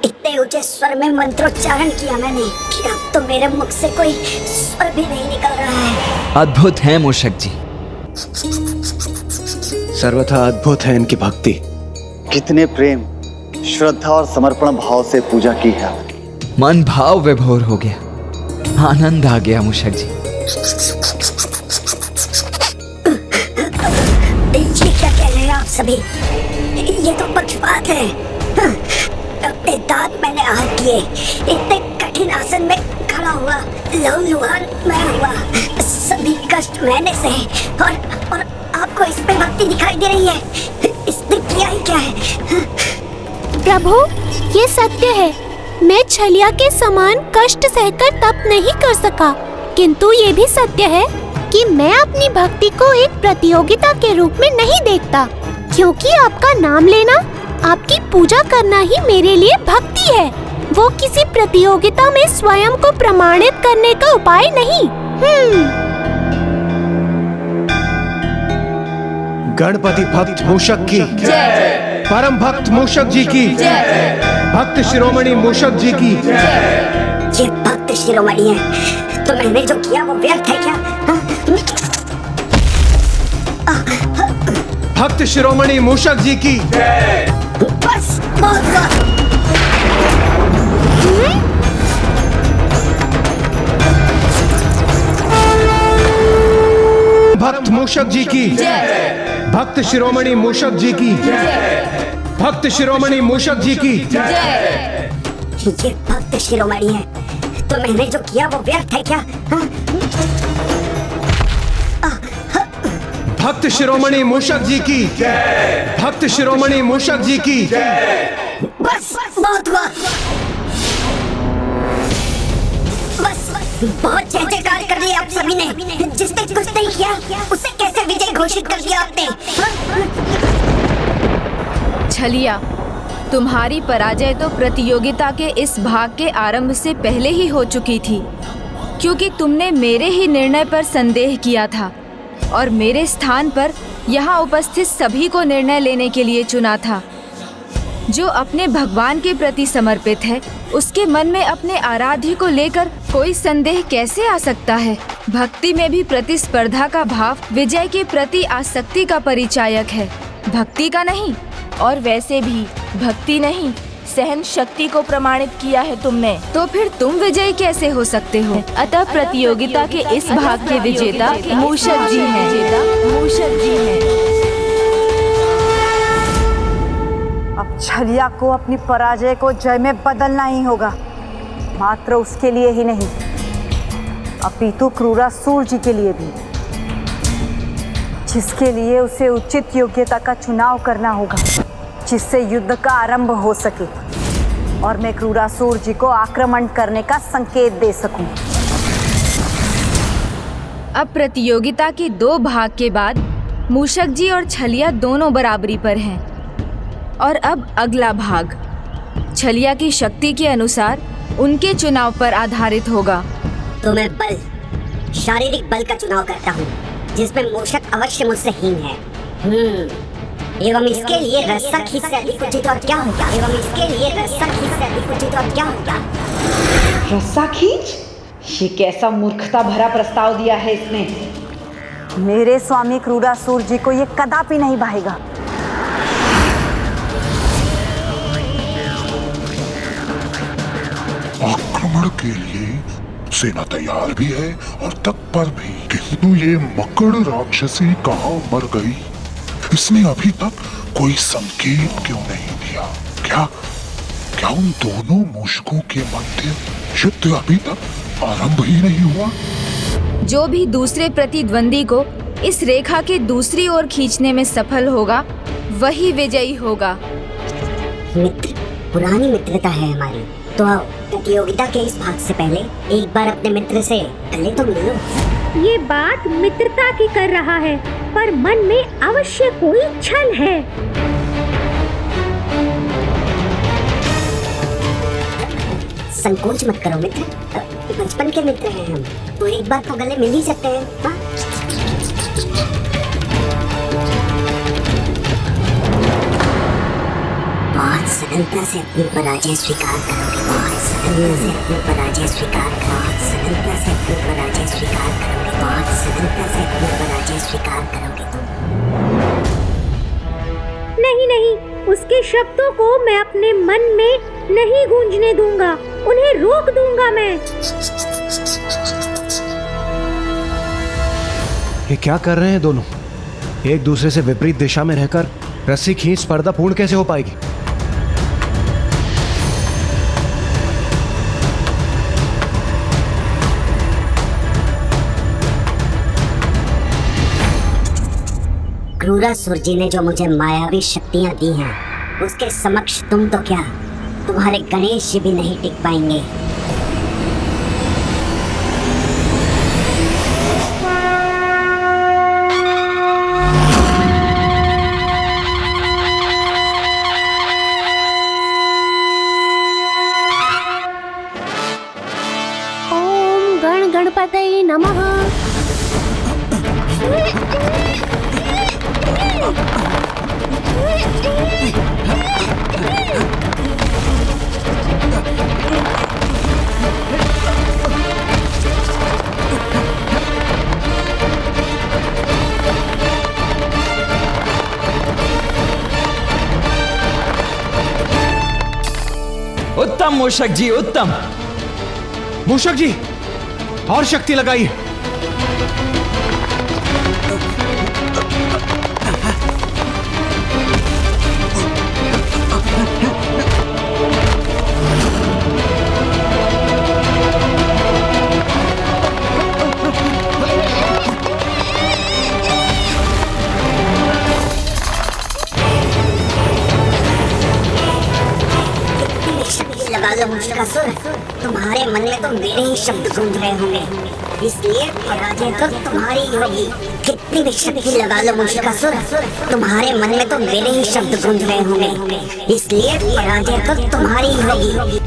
इतने ऊंचे स्वर में मंत्रोच्चारण किया मैंने कि अब तो मेरे मुख से कोई स्वर भी नहीं निकल रहा है। अद्भुत है मूषक जी। सर्वथा अद्भुत है इनकी भक्ति। कितने प्रेम, श्रद्धा और समर्पण भाव से पूजा की है। मन भाव विभोर हो गया, आनंद आ गया मूषक जी। आप सभी, ये तो पक्षपात है। अपने दांत मैंने आहत किए, इतने कठिन आसन में खड़ा हुआ, लहूलुहान मैं हुआ, सभी कष्ट मैंने सहे और आपको इस पे भक्ति दिखाई दे रही है। इसने किया ही क्या है? प्रभु, ये सत्य है, मैं छलिया के समान कष्ट सहकर तप नहीं कर सका, किंतु ये भी सत्य है कि मैं अपनी भक्ति को एक प्रतियोगिता के रूप में नहीं देखता, क्योंकि आपका नाम लेना, आपकी पूजा करना ही मेरे लिए भक्ति है। वो किसी प्रतियोगिता में स्वयं को प्रमाणित करने का उपाय नहीं। गणपति भक्त मूषक की जय। परम भक्त मूषक जी की जय। भक्त शिरोमणि मूषक जी की जय। ये भक्त शिरोमणि है, तो मैंने जो किया वो व्यर्थ है क्या? भक्त शिरोमणि मूषक जी की जय। बस बहुत हुआ। भक्त मूषक जी की जय। भक्त शिरोमणि मूषक जी की जय। भक्त शिरोमणि मूषक जी की जय। ये भक्त शिरोमणि है, तो मैंने जो किया वो व्यर्थ है क्या? भक्त शिरोमणि मूषक जी की जय। भक्त शिरोमणि मूषक जी की जय। बस बहुत हुआ। बस बहुत जय जयकार कर दी आप सभी ने। जिसने कुछ नहीं किया उसे कैसे विजय घोषित कर दिया आपने? छलिया, तुम्हारी पराजय तो प्रतियोगिता के इस भाग के आरंभ से पहले ही हो चुकी थी, क्योंकि तुमने मेरे ही निर्णय पर संदेह किया था और मेरे स्थान पर यहाँ उपस्थित सभी को निर्णय लेने के लिए चुना था। जो अपने भगवान के प्रति समर्पित है, उसके मन में अपने आराध्य को लेकर कोई संदेह कैसे आ सकता है? भक्ति में भी प्रतिस्पर्धा का भाव विजय के प्रति आसक्ति का परिचायक है, भक्ति का नहीं। और वैसे भी भक्ति नहीं, सहन शक्ति को प्रमाणित किया है तुमने, तो फिर तुम विजयी कैसे हो सकते हो? अतः प्रतियोगिता के इस भाग के विजेता मूषक जी हैं। मूषक जी हैं। अब छलिया को अपनी पराजय को जय में बदलना ही होगा। मात्र उसके लिए ही नहीं, अपितु क्रूरासुर जी के लिए भी, जिसके लिए उसे उचित योग्यता का चुनाव करना होगा, जिससे युद्ध का आरंभ हो सके और मैं क्रूरासुर जी को आक्रमण करने का संकेत दे सकूं। अब प्रतियोगिता के 2 भाग के बाद मूषक जी और छलिया दोनों बराबरी पर हैं। और अब अगला भाग, छलिया की शक्ति के अनुसार उनके चुनाव पर आधारित होगा। तो मैं बल, शारीरिक बल का चुनाव करता हूँ, जिसमें मूषक अवश्य मुझसे हीन है। एवं इसके लिए रस्सा खींच से अधिक उचित और क्या होगा? एवं इसके लिए रस्सा खींच से अधिक उचित और क्या होगा? रस्सा खींच? ये कैसा मूर्खता भरा प्रस्ताव दिया है इसने। मेरे स्वामी क्रूरासुर जी को ये कदापि नहीं भाएगा। आक्रमण के लिए सेना तैयार भी है और तत्पर भी, किंतु ये मकड़ राक्षसी कहाँ मर गई? इसने अभी तक कोई संकेत क्यों नहीं दिया? क्या उन दोनों मूषकों के मध्य युद्ध अभी तक आरंभ ही नहीं हुआ? जो भी दूसरे प्रतिद्वंदी को इस रेखा के दूसरी ओर खींचने में सफल होगा वही विजयी होगा। मित्र, पुरानी मित्रता है हमारी, तो आओ प्रतियोगिता के इस भाग से पहले एक बार अपने मित्र से गले तो मिलो। ये बात मित्रता की कर रहा है, पर मन में अवश्य कोई छल है। संकोच मत करो मित्र, बचपन के मित्र हैं हम, तो एक बार तो गले मिल ही सकते हैं। हाँ? बहुत सरलता से अपनी पराजय स्वीकार करोगे, बहुत सरलता से अपनी पराजय स्वीकार करोगे, सरलता से अपनी पराजय स्वीकार करोगे, बहुत सरलता से अपनी पराजय स्वीकार करोगे तुम। नहीं नहीं, उसके शब्दों को मैं अपने मन में नहीं गूंजने दूंगा, उन्हें रोक दूंगा मैं। ये क्या कर रहे हैं दोनों? एक दूसरे से विपरीत दिशा में रहकर रस्सी खींच स्पर्धा पूर्ण कैसे हो पाएगी? क्रूरासुर जी ने जो मुझे मायावी शक्तियां दी हैं, उसके समक्ष तुम तो क्या, तुम्हारे गणेश जी भी नहीं टिक पाएंगे। ओम गण गणपतये नमः। उत्तम मूषक जी, उत्तम। मूषक जी, और शक्ति लगाइए। लगा लो मुश्कासुर, तुम्हारे मन में तो मेरे ही शब्द गूंज रहे होंगे, इसलिए पराजय तो तुम्हारी ही होगी। कितनी भी शक्ति लगा लो मुश्कासुर, तुम्हारे मन में तो मेरे ही शब्द गूंज रहे होंगे, इसलिए पराजय तो तुम्हारी ही होगी।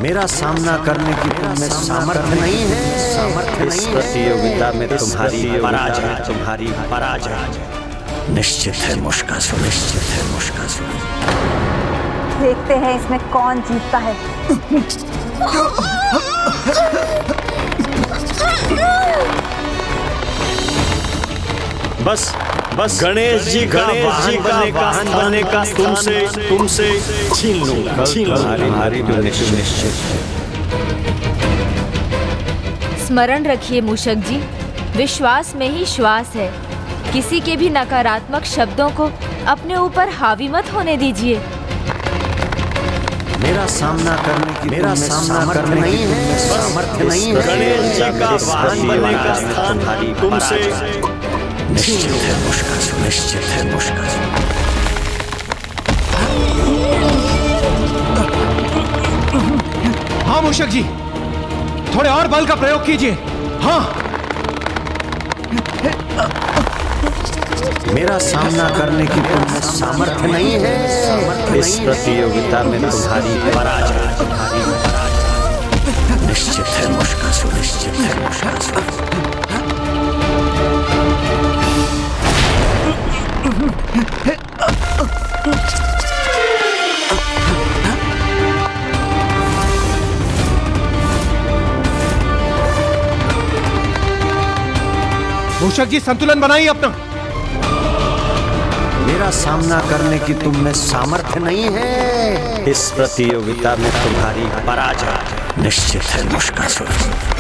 मेरा सामना करने की तुम्हें सामर्थ्य नहीं है। सामर्थ्य इस प्रतियोगिता में तुम्हारी पराजय, तुम्हारी पराजय निश्चित है मुश्कासुर, निश्चित है मुश्कासुर। देखते हैं इसमें कौन जीतता है। बस गणेश जी का वाहन बनने का तुमसे छीन लूंगा, छीन लूंगा। निश्चित। स्मरण रखिए मूषक जी, विश्वास में ही श्वास है। किसी के भी नकारात्मक शब्दों को अपने ऊपर हावी मत होने दीजिए। मेरा सामना करने नहीं है, सामर्थ्य नहीं है। गणेश जी का वाहन बनने का स्थान तुमसे निश्चित है मुश्किल, निश्चित है मुश्किल। हाँ मूषक जी, थोड़े और बल का प्रयोग कीजिए। हाँ। मेरा सामना करने की तुम में सामर्थ्य नहीं है। इस प्रतियोगिता में तुम्हारी पराजय निश्चित है मुश्किल, सुनिश्चित है मुश्किल। मूषक जी संतुलन बनाइए अपना। मेरा सामना करने की तुम में सामर्थ्य नहीं है। इस प्रतियोगिता में तुम्हारी पराजय निश्चित है मुश्किल।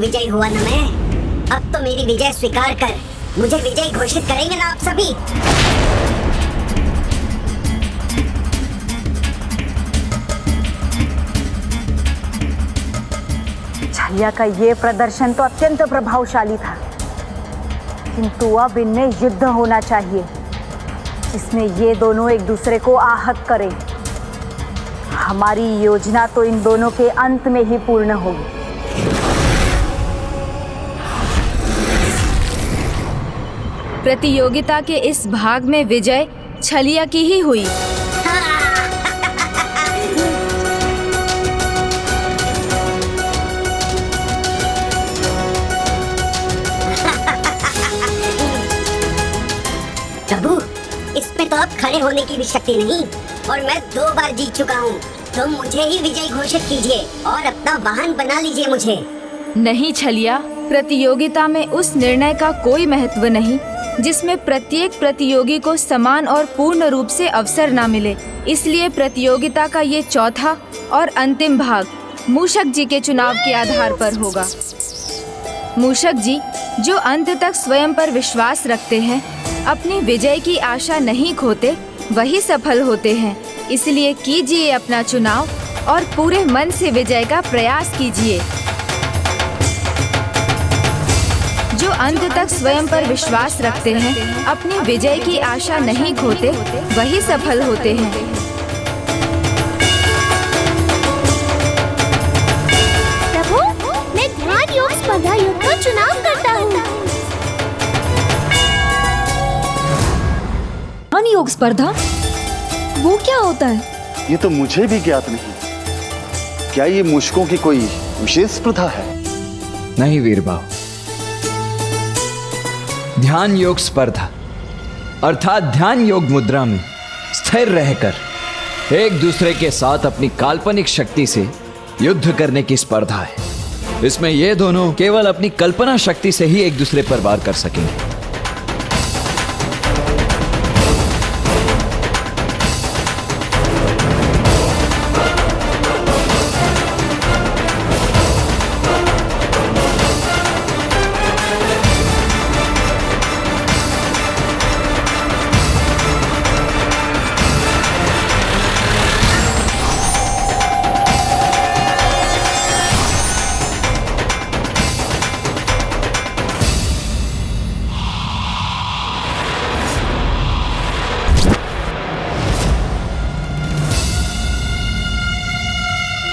विजय हुआ ना मैं। अब तो मेरी विजय स्वीकार कर मुझे विजयी घोषित करेंगे ना आप सभी। छलिया का ये प्रदर्शन तो अत्यंत प्रभावशाली था, किंतु अब इनमें युद्ध होना चाहिए जिसमें ये दोनों एक दूसरे को आहत करें। हमारी योजना तो इन दोनों के अंत में ही पूर्ण होगी। प्रतियोगिता के इस भाग में विजय छलिया की ही हुई। प्रभु, इसमें तो अब खड़े होने की भी शक्ति नहीं और मैं 2 बार जीत चुका हूँ। तो मुझे ही विजयी घोषित कीजिए और अपना वाहन बना लीजिए मुझे। नहीं छलिया, प्रतियोगिता में उस निर्णय का कोई महत्व नहीं जिसमें प्रत्येक प्रतियोगी को समान और पूर्ण रूप से अवसर ना मिले। इसलिए प्रतियोगिता का ये चौथा और अंतिम भाग मूषक जी के चुनाव के आधार पर होगा। मूषक जी जो अंत तक स्वयं पर विश्वास रखते हैं, अपनी विजय की आशा नहीं खोते, वही सफल होते हैं। इसलिए कीजिए अपना चुनाव और पूरे मन से विजय का प्रयास कीजिए। जो अंत तक स्वयं पर विश्वास रखते हैं, अपनी विजय की आशा नहीं खोते, वही सफल होते हैं। प्रभु, मैं ध्यान योग स्पर्धा युद्ध का चुनाव करता हूँ। ध्यान योग स्पर्धा? वो क्या होता है? ये तो मुझे भी ज्ञात नहीं। क्या ये मुश्कों की कोई विशेष प्रथा है? नहीं वीरबाहु, ध्यान योग स्पर्धा अर्थात ध्यान योग मुद्रा में स्थिर रहकर एक दूसरे के साथ अपनी काल्पनिक शक्ति से युद्ध करने की स्पर्धा है। इसमें ये दोनों केवल अपनी कल्पना शक्ति से ही एक दूसरे पर वार कर सकेंगे।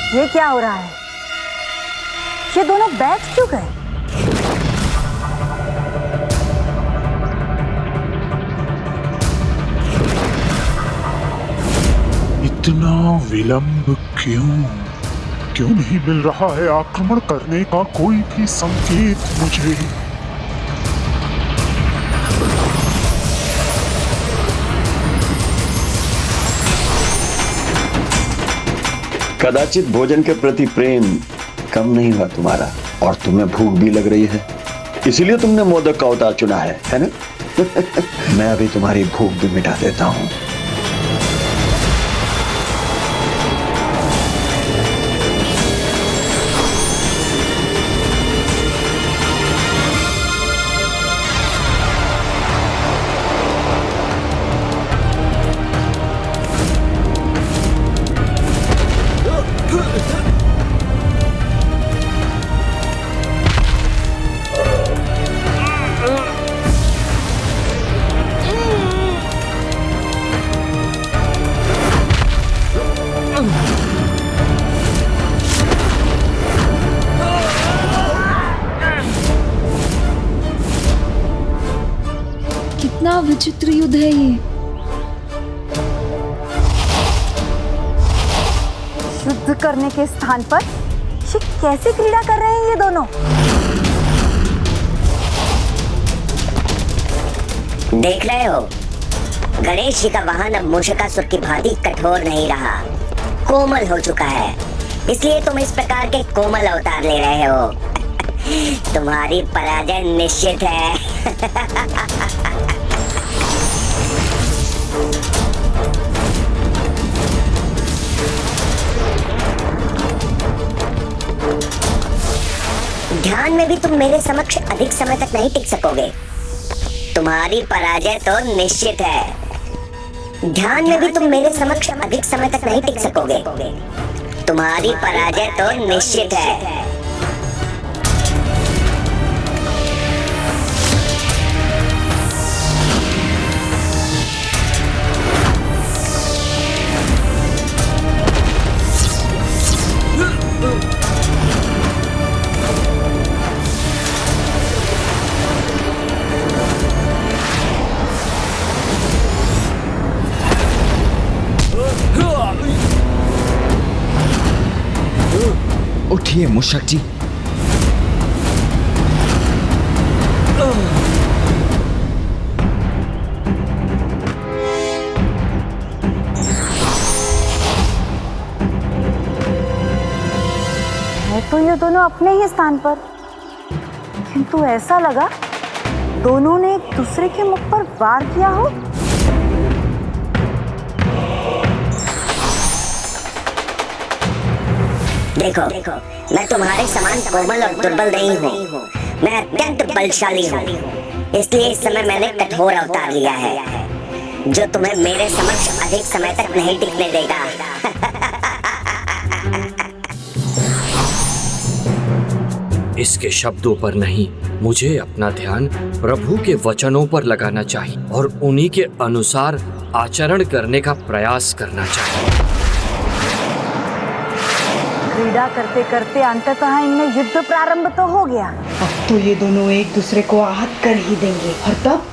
ये क्या हो रहा है? ये दोनों बैठ क्यों गए? इतना विलंब क्यों? क्यों नहीं मिल रहा है आक्रमण करने का कोई भी संकेत मुझे? कदाचित भोजन के प्रति प्रेम कम नहीं हुआ तुम्हारा, और तुम्हें भूख भी लग रही है, इसीलिए तुमने मोदक का अवतार चुना है ना? मैं अभी तुम्हारी भूख भी मिटा देता हूँ। कितना विचित्र युद्ध है ये। युद्ध करने के स्थान पर ये कैसी क्रीड़ा कर रहे हैं ये दोनों? देख रहे हो, गणेश जी का वाहन अब मूषकासुर की भांति कठोर नहीं रहा, कोमल हो चुका है। इसलिए तुम इस प्रकार के कोमल अवतार ले रहे हो। तुम्हारी पराजय निश्चित है। ध्यान में भी तुम मेरे समक्ष अधिक समय तक नहीं टिक सकोगे। तुम्हारी पराजय तो निश्चित है। ध्यान में भी तुम मेरे समक्ष अधिक समय तक नहीं टिक सकोगे। तुम्हारी पराजय तो निश्चित है। उठिए मूषक जी। है तो ये दोनों अपने ही स्थान पर, किंतु ऐसा लगा दोनों ने एक दूसरे के मुख पर वार किया हो। देखो, मैं तुम्हारे समान कोमल और दुर्बल नहीं हूँ। मैं अत्यंत बलशाली हूँ। इसलिए इस समय मैंने कठोर अवतार लिया है, जो तुम्हें मेरे समक्ष अधिक समय तक नहीं टिकने देगा। इसके शब्दों पर नहीं, मुझे अपना ध्यान प्रभु के वचनों पर लगाना चाहिए और उन्हीं के अनुसार आचरण करने का प्रयास करना चाहिए। क्रीड़ा करते करते अंततः इनमें युद्ध प्रारंभ तो हो गया। अब तो ये दोनों एक दूसरे को आहत कर ही देंगे और तब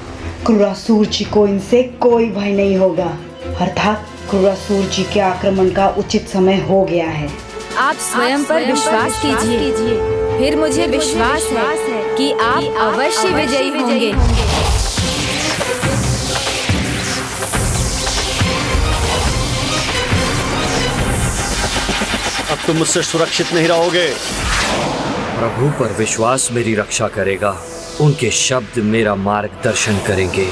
क्रूरासुर जी को इनसे कोई भय नहीं होगा। अर्थात क्रूरासुर जी के आक्रमण का उचित समय हो गया है। आप स्वयं पर विश्वास कीजिए, फिर मुझे विश्वास है कि आप अवश्य विजयी होंगे। अब तुम मुझसे सुरक्षित नहीं रहोगे। प्रभु पर विश्वास मेरी रक्षा करेगा, उनके शब्द मेरा मार्गदर्शन करेंगे।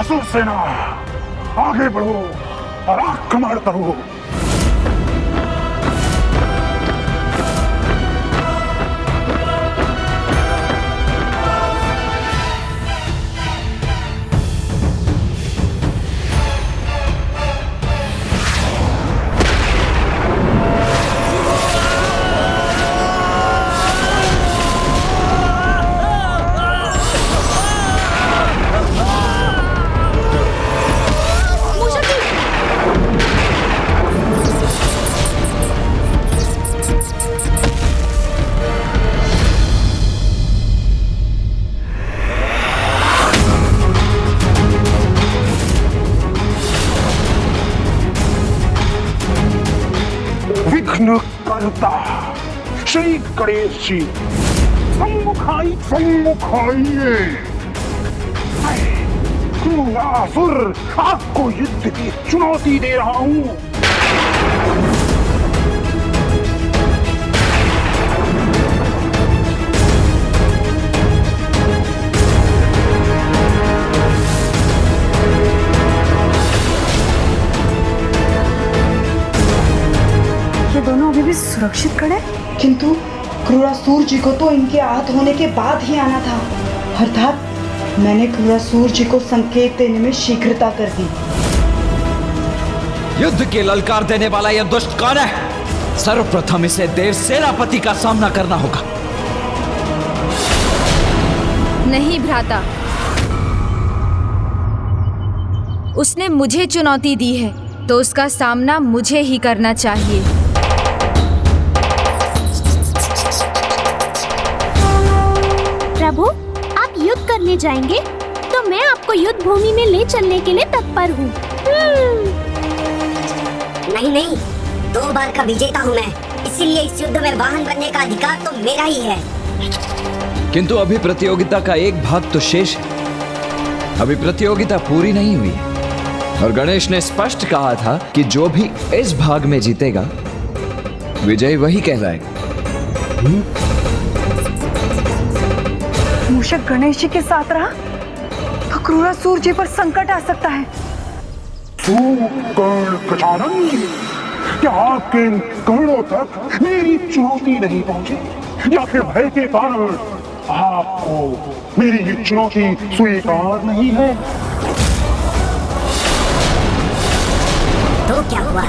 असुर सेना आगे बढ़ो और आक्रमण करो। करता। श्री गणेश जी सम्मुखाइए। क्रूरासुर, आपको युद्ध की चुनौती दे रहा हूं। ये दोनों अभी भी सुरक्षित खड़े, किंतु क्रूरासुर जी को तो इनके आहत होने के बाद ही आना था। अर्थात मैंने क्रूरासुर जी को संकेत देने में शीघ्रता कर दी। युद्ध की ललकार देने वाला यह दुष्ट कौन है? सर्वप्रथम इसे देव सेनापति का सामना करना होगा। नहीं भ्राता, उसने मुझे चुनौती दी है तो उसका सामना मुझे ही करना चाहिए। प्रभु, आप युद्ध करने जाएंगे तो मैं आपको युद्ध भूमि में ले चलने के लिए तत्पर हूँ। नहीं नहीं, 2 बार का विजेता हूँ मैं, इसीलिए इस युद्ध में वाहन बनने का अधिकार तो मेरा ही है। किंतु अभी प्रतियोगिता का एक भाग तो शेष है। अभी प्रतियोगिता पूरी नहीं हुई है और गणेश ने स्पष्ट कहा था कि जो भी इस भाग में जीतेगा विजयी वही कहलाएगा। मूषक गणेश जी के साथ रहा तो क्रूरासुर जी पर संकट आ सकता है। कर्ण गजानन, क्या आपके कर्णों तक मेरी चुनौती नहीं पहुंची, या फिर भय के कारण आपको मेरी ये चुनौती स्वीकार नहीं है? तो क्या हुआ?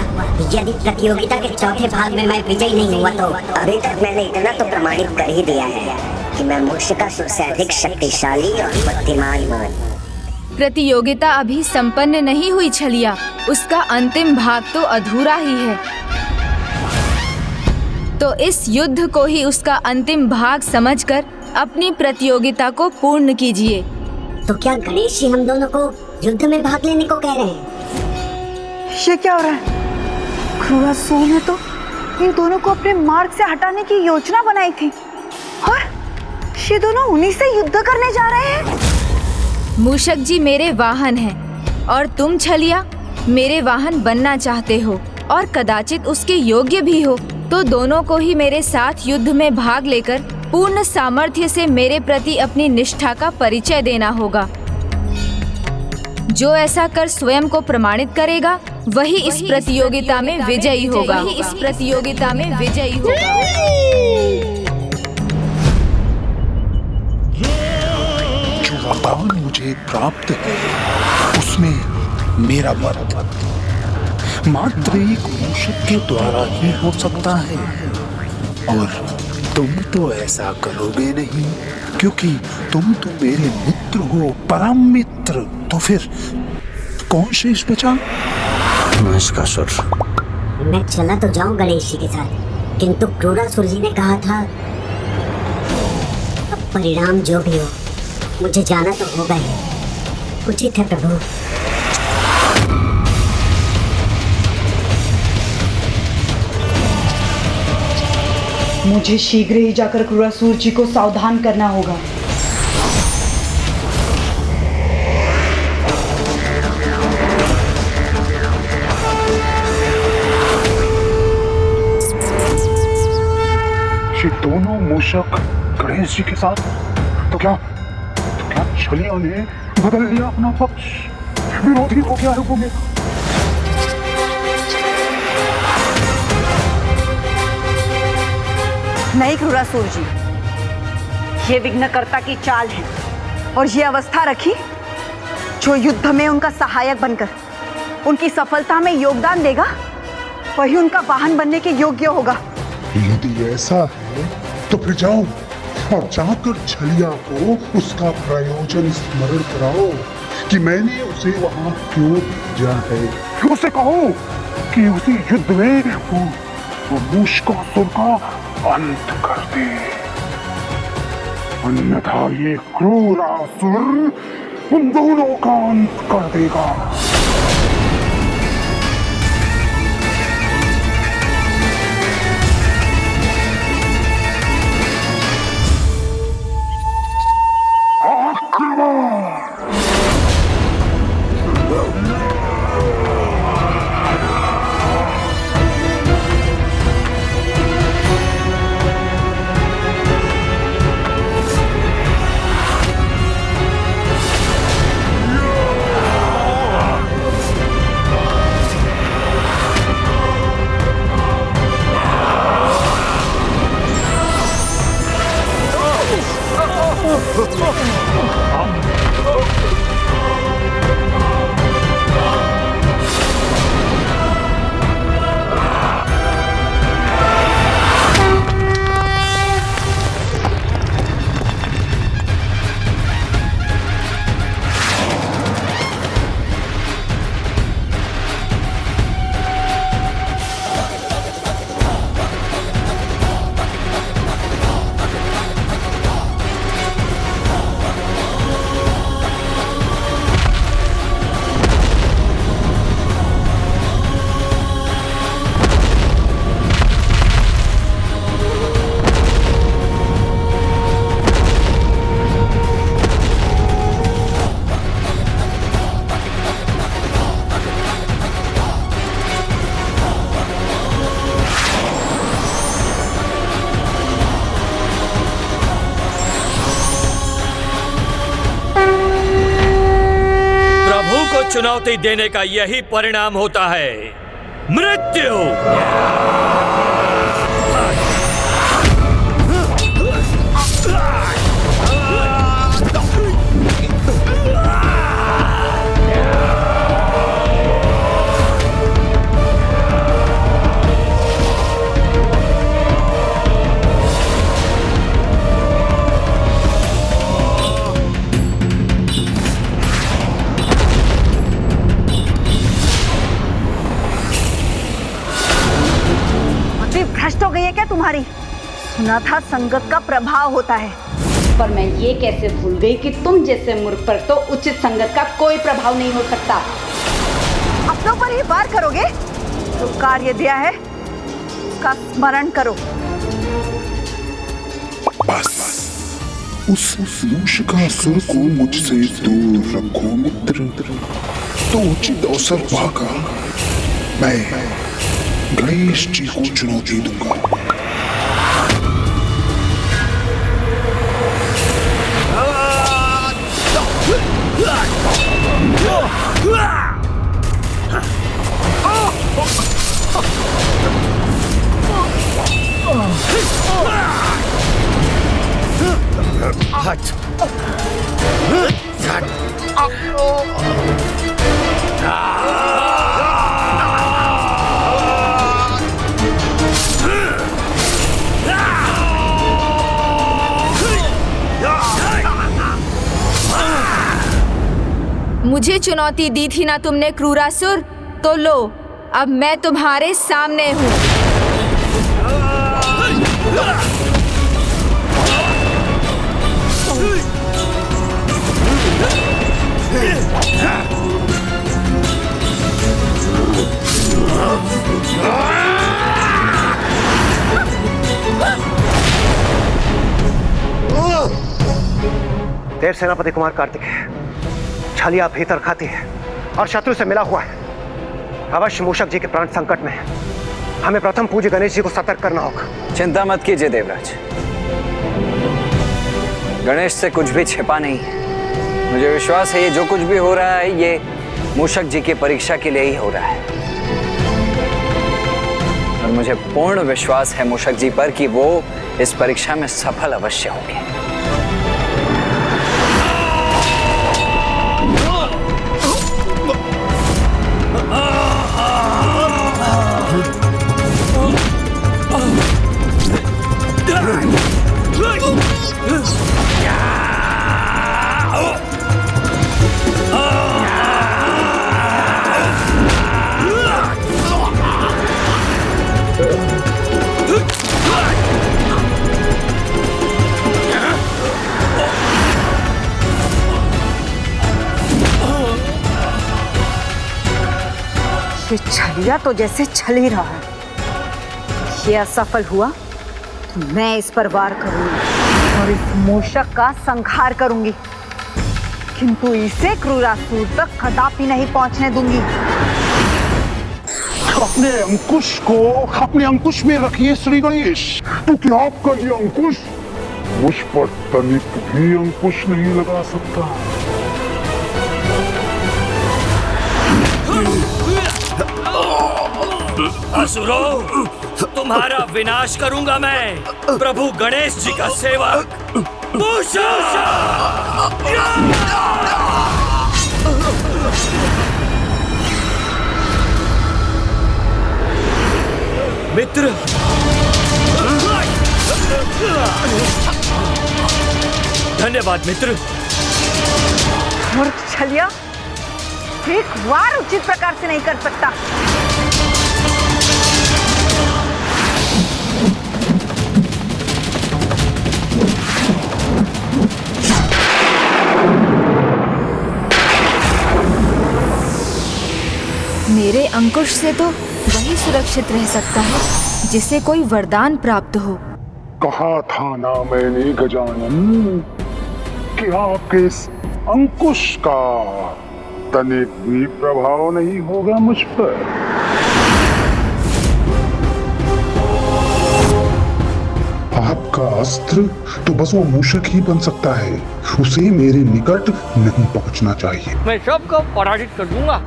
यदि प्रतियोगिता के चौथे भाग में मैं विजयी नहीं हुआ तो अभी तक मैंने इतना तो प्रमाणित कर ही दिया है कि मैं मूषिकासुर से अधिक शक्तिशाली और बुद्धिमान हूँ। प्रतियोगिता अभी संपन्न नहीं हुई छलिया, उसका अंतिम भाग तो अधूरा ही है। तो इस युद्ध को ही उसका अंतिम भाग समझकर अपनी प्रतियोगिता को पूर्ण कीजिए। तो क्या गणेश जी हम दोनों को युद्ध में भाग लेने को कह रहे हैं? ये क्या हो रहा है? क्रूरासुर ने तो इन दोनों को अपने मार्ग से हटाने की योजना बनाई थी और ये दोनों उन्हीं से युद्ध करने जा रहे हैं। मूषक जी मेरे वाहन हैं और तुम छलिया मेरे वाहन बनना चाहते हो और कदाचित उसके योग्य भी हो, तो दोनों को ही मेरे साथ युद्ध में भाग लेकर पूर्ण सामर्थ्य से मेरे प्रति अपनी निष्ठा का परिचय देना होगा। जो ऐसा कर स्वयं को प्रमाणित करेगा वही इस प्रतियोगिता में विजयी होगा। जो वरदान मुझे प्राप्त है उसमें मेरा मत मात्र एक मूषक के द्वारा ही हो सकता है, और तुम तो ऐसा करोगे नहीं क्योंकि तुम तो मेरे मित्र हो, परम मित्र। तो फिर कौन शेष बचा? मूषकासुर। मैं चला तो जाऊं गणेश जी के साथ, किंतु क्रूरासुर जी ने कहा था अब परिणाम जो भी हो मुझे जाना तो होगा ही। उचित है प्रभु। मुझे शीघ्र ही जाकर क्रूरासुर जी को सावधान करना होगा। ये दोनों मूषक गणेश जी के साथ, तो क्या छलिया ने बदल लिया अपना पक्ष? विरोधी को क्या रोकोगे? नहीं क्रूरासुर जी, ये विघ्नकर्ता की चाल है और ये अवस्था रखी जो युद्ध में उनका सहायक बनकर उनकी सफलता में योगदान देगा वही उनका वाहन बनने के योग्य होगा। यदि ऐसा है तो फिर जाओ और जाकर छलिया को उसका प्रयोजन स्मरण कराओ कि मैंने उसे वहां क्यों भेजा है। उसे कहो कि उसी युद्ध में वो मूषकासुर का अंत कर दे, अन्यथा ये क्रूरासुर उन दोनों का अंत कर देगा। को चुनौती देने का यही परिणाम होता है, मृत्यु। भ्रष्ट हो गई है क्या तुम्हारी? सुना था संगत का प्रभाव होता है। पर मैं ये कैसे भूल गई कि तुम जैसे मूर्ख पर तो उचित संगत का कोई प्रभाव नहीं हो सकता। अपनों पर ही वार करोगे? जो कार्य दिया है उसका स्मरण करो। बस उस मूषकासुर को मुझसे दूर रखो मित्र, तो उचित अवसर पाकर मैं गणेश जी को चुनौती दूंगा। हट। मुझे चुनौती दी थी ना तुमने क्रूरासुर, तो लो अब मैं तुम्हारे सामने हूँ। देव सेनापति कुमार कार्तिक है। छलिया भीतर खाती है और शत्रु से मिला हुआ है। अवश्य मूषक जी के प्राण संकट में है। हमें प्रथम पूज्य गणेश जी को सतर्क करना होगा। चिंता मत कीजिए देवराज, गणेश से कुछ भी छिपा नहीं है। मुझे विश्वास है ये जो कुछ भी हो रहा है ये मूषक जी की परीक्षा के लिए ही हो रहा है। और मुझे पूर्ण विश्वास है मूषक जी पर कि वो इस परीक्षा में सफल अवश्य होंगे। ये छलिया तो जैसे छल ही रहा है। ये असफल हुआ तो मैं इस पर वार करूंगी और इस मूषक का संहार करूंगी, किंतु इसे क्रूरासुर तक कदापि नहीं पहुंचने दूंगी। अपने अंकुश में रखिए श्री गणेश, क्योंकि आपका ये अंकुश मुझ पर तनिक भी अंकुश नहीं लगा सकता। असुरों, तुम्हारा विनाश करूंगा मैं, प्रभु गणेश जी का सेवक मूषक। मित्र, धन्यवाद मित्र। मूर्ख छलिया, एक वार उचित प्रकार से नहीं कर सकता। मेरे अंकुश से तो वही सुरक्षित रह सकता है जिसे कोई वरदान प्राप्त हो। कहा था ना मैंने गजानन कि आपके इस अंकुश का तनिक भी प्रभाव नहीं होगा मुझ पर। आपका अस्त्र तो बस वो मूषक ही बन सकता है, उसे मेरे निकट नहीं पहुंचना चाहिए। मैं सबको पराजित कर दूंगा।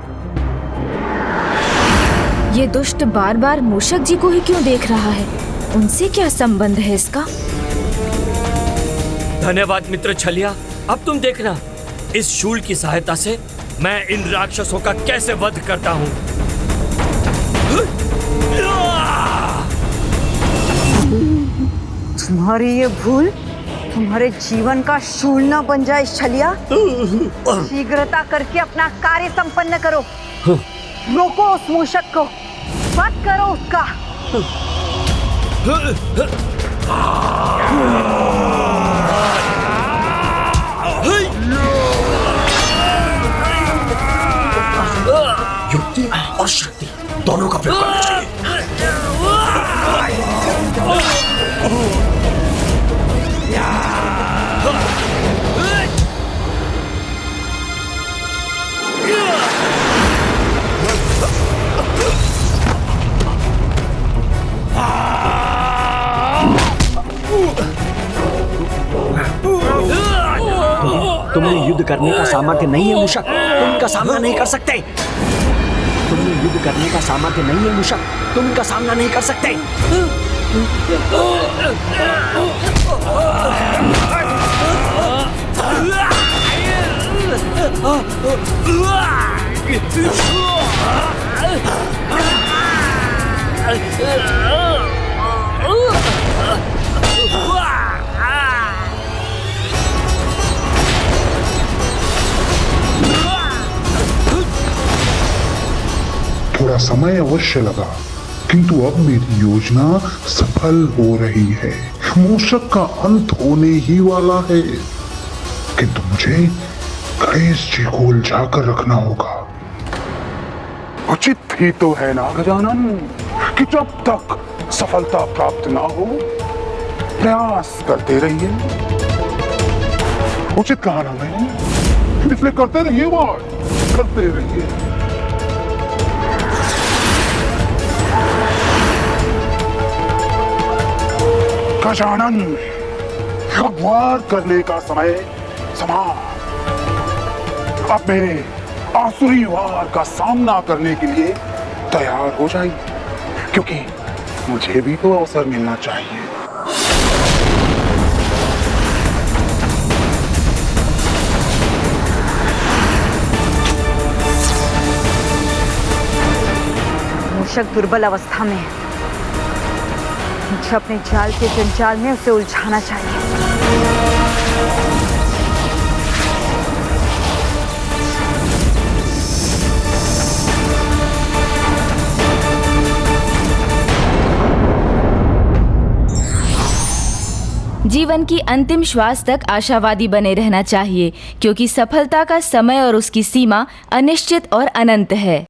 ये दुष्ट बार बार मूषक जी को ही क्यों देख रहा है? उनसे क्या संबंध है इसका? धन्यवाद मित्र छलिया। अब तुम देखना, इस शूल की सहायता से मैं इन राक्षसों का कैसे वध करता हूँ। तुम्हारी ये भूल तुम्हारे जीवन का शूल न बन जाए छलिया। शीघ्रता करके अपना कार्य संपन्न करो। रोको उस मूषक को, वध करो उसका। युक्ति और शक्ति दोनों का प्रयोग करना चाहिए। तुमने युद्ध करने का सामर्थ्य नहीं है मूषक, तुम इनका सामना नहीं कर सकते। तुमने युद्ध करने का सामर्थ्य नहीं है मूषक, तुम इनका सामना नहीं कर सकते। थोड़ा समय अवश्य लगा, किंतु अब मेरी योजना सफल हो रही है। मूषक का अंत होने ही वाला है, किंतु मुझे गणेश जी को उलझाकर रखना होगा। उचित भी तो है ना गजानन कि जब तक सफलता प्राप्त ना हो प्रयास करते रहिए। उचित कहा ना मैंने, इसलिए करते रहिए, बात करते रहिए। गजानन, अब वार करने का समय समाप्त। अब मेरे आसुरी वार का सामना करने के लिए तैयार हो जाइए, क्योंकि मुझे भी तो अवसर मिलना चाहिए। मूषक दुर्बल अवस्था में है, मुझे अपने जाल के जंजाल में उसे उलझाना चाहिए। जीवन की अंतिम श्वास तक आशावादी बने रहना चाहिए, क्योंकि सफलता का समय और उसकी सीमा अनिश्चित और अनंत है।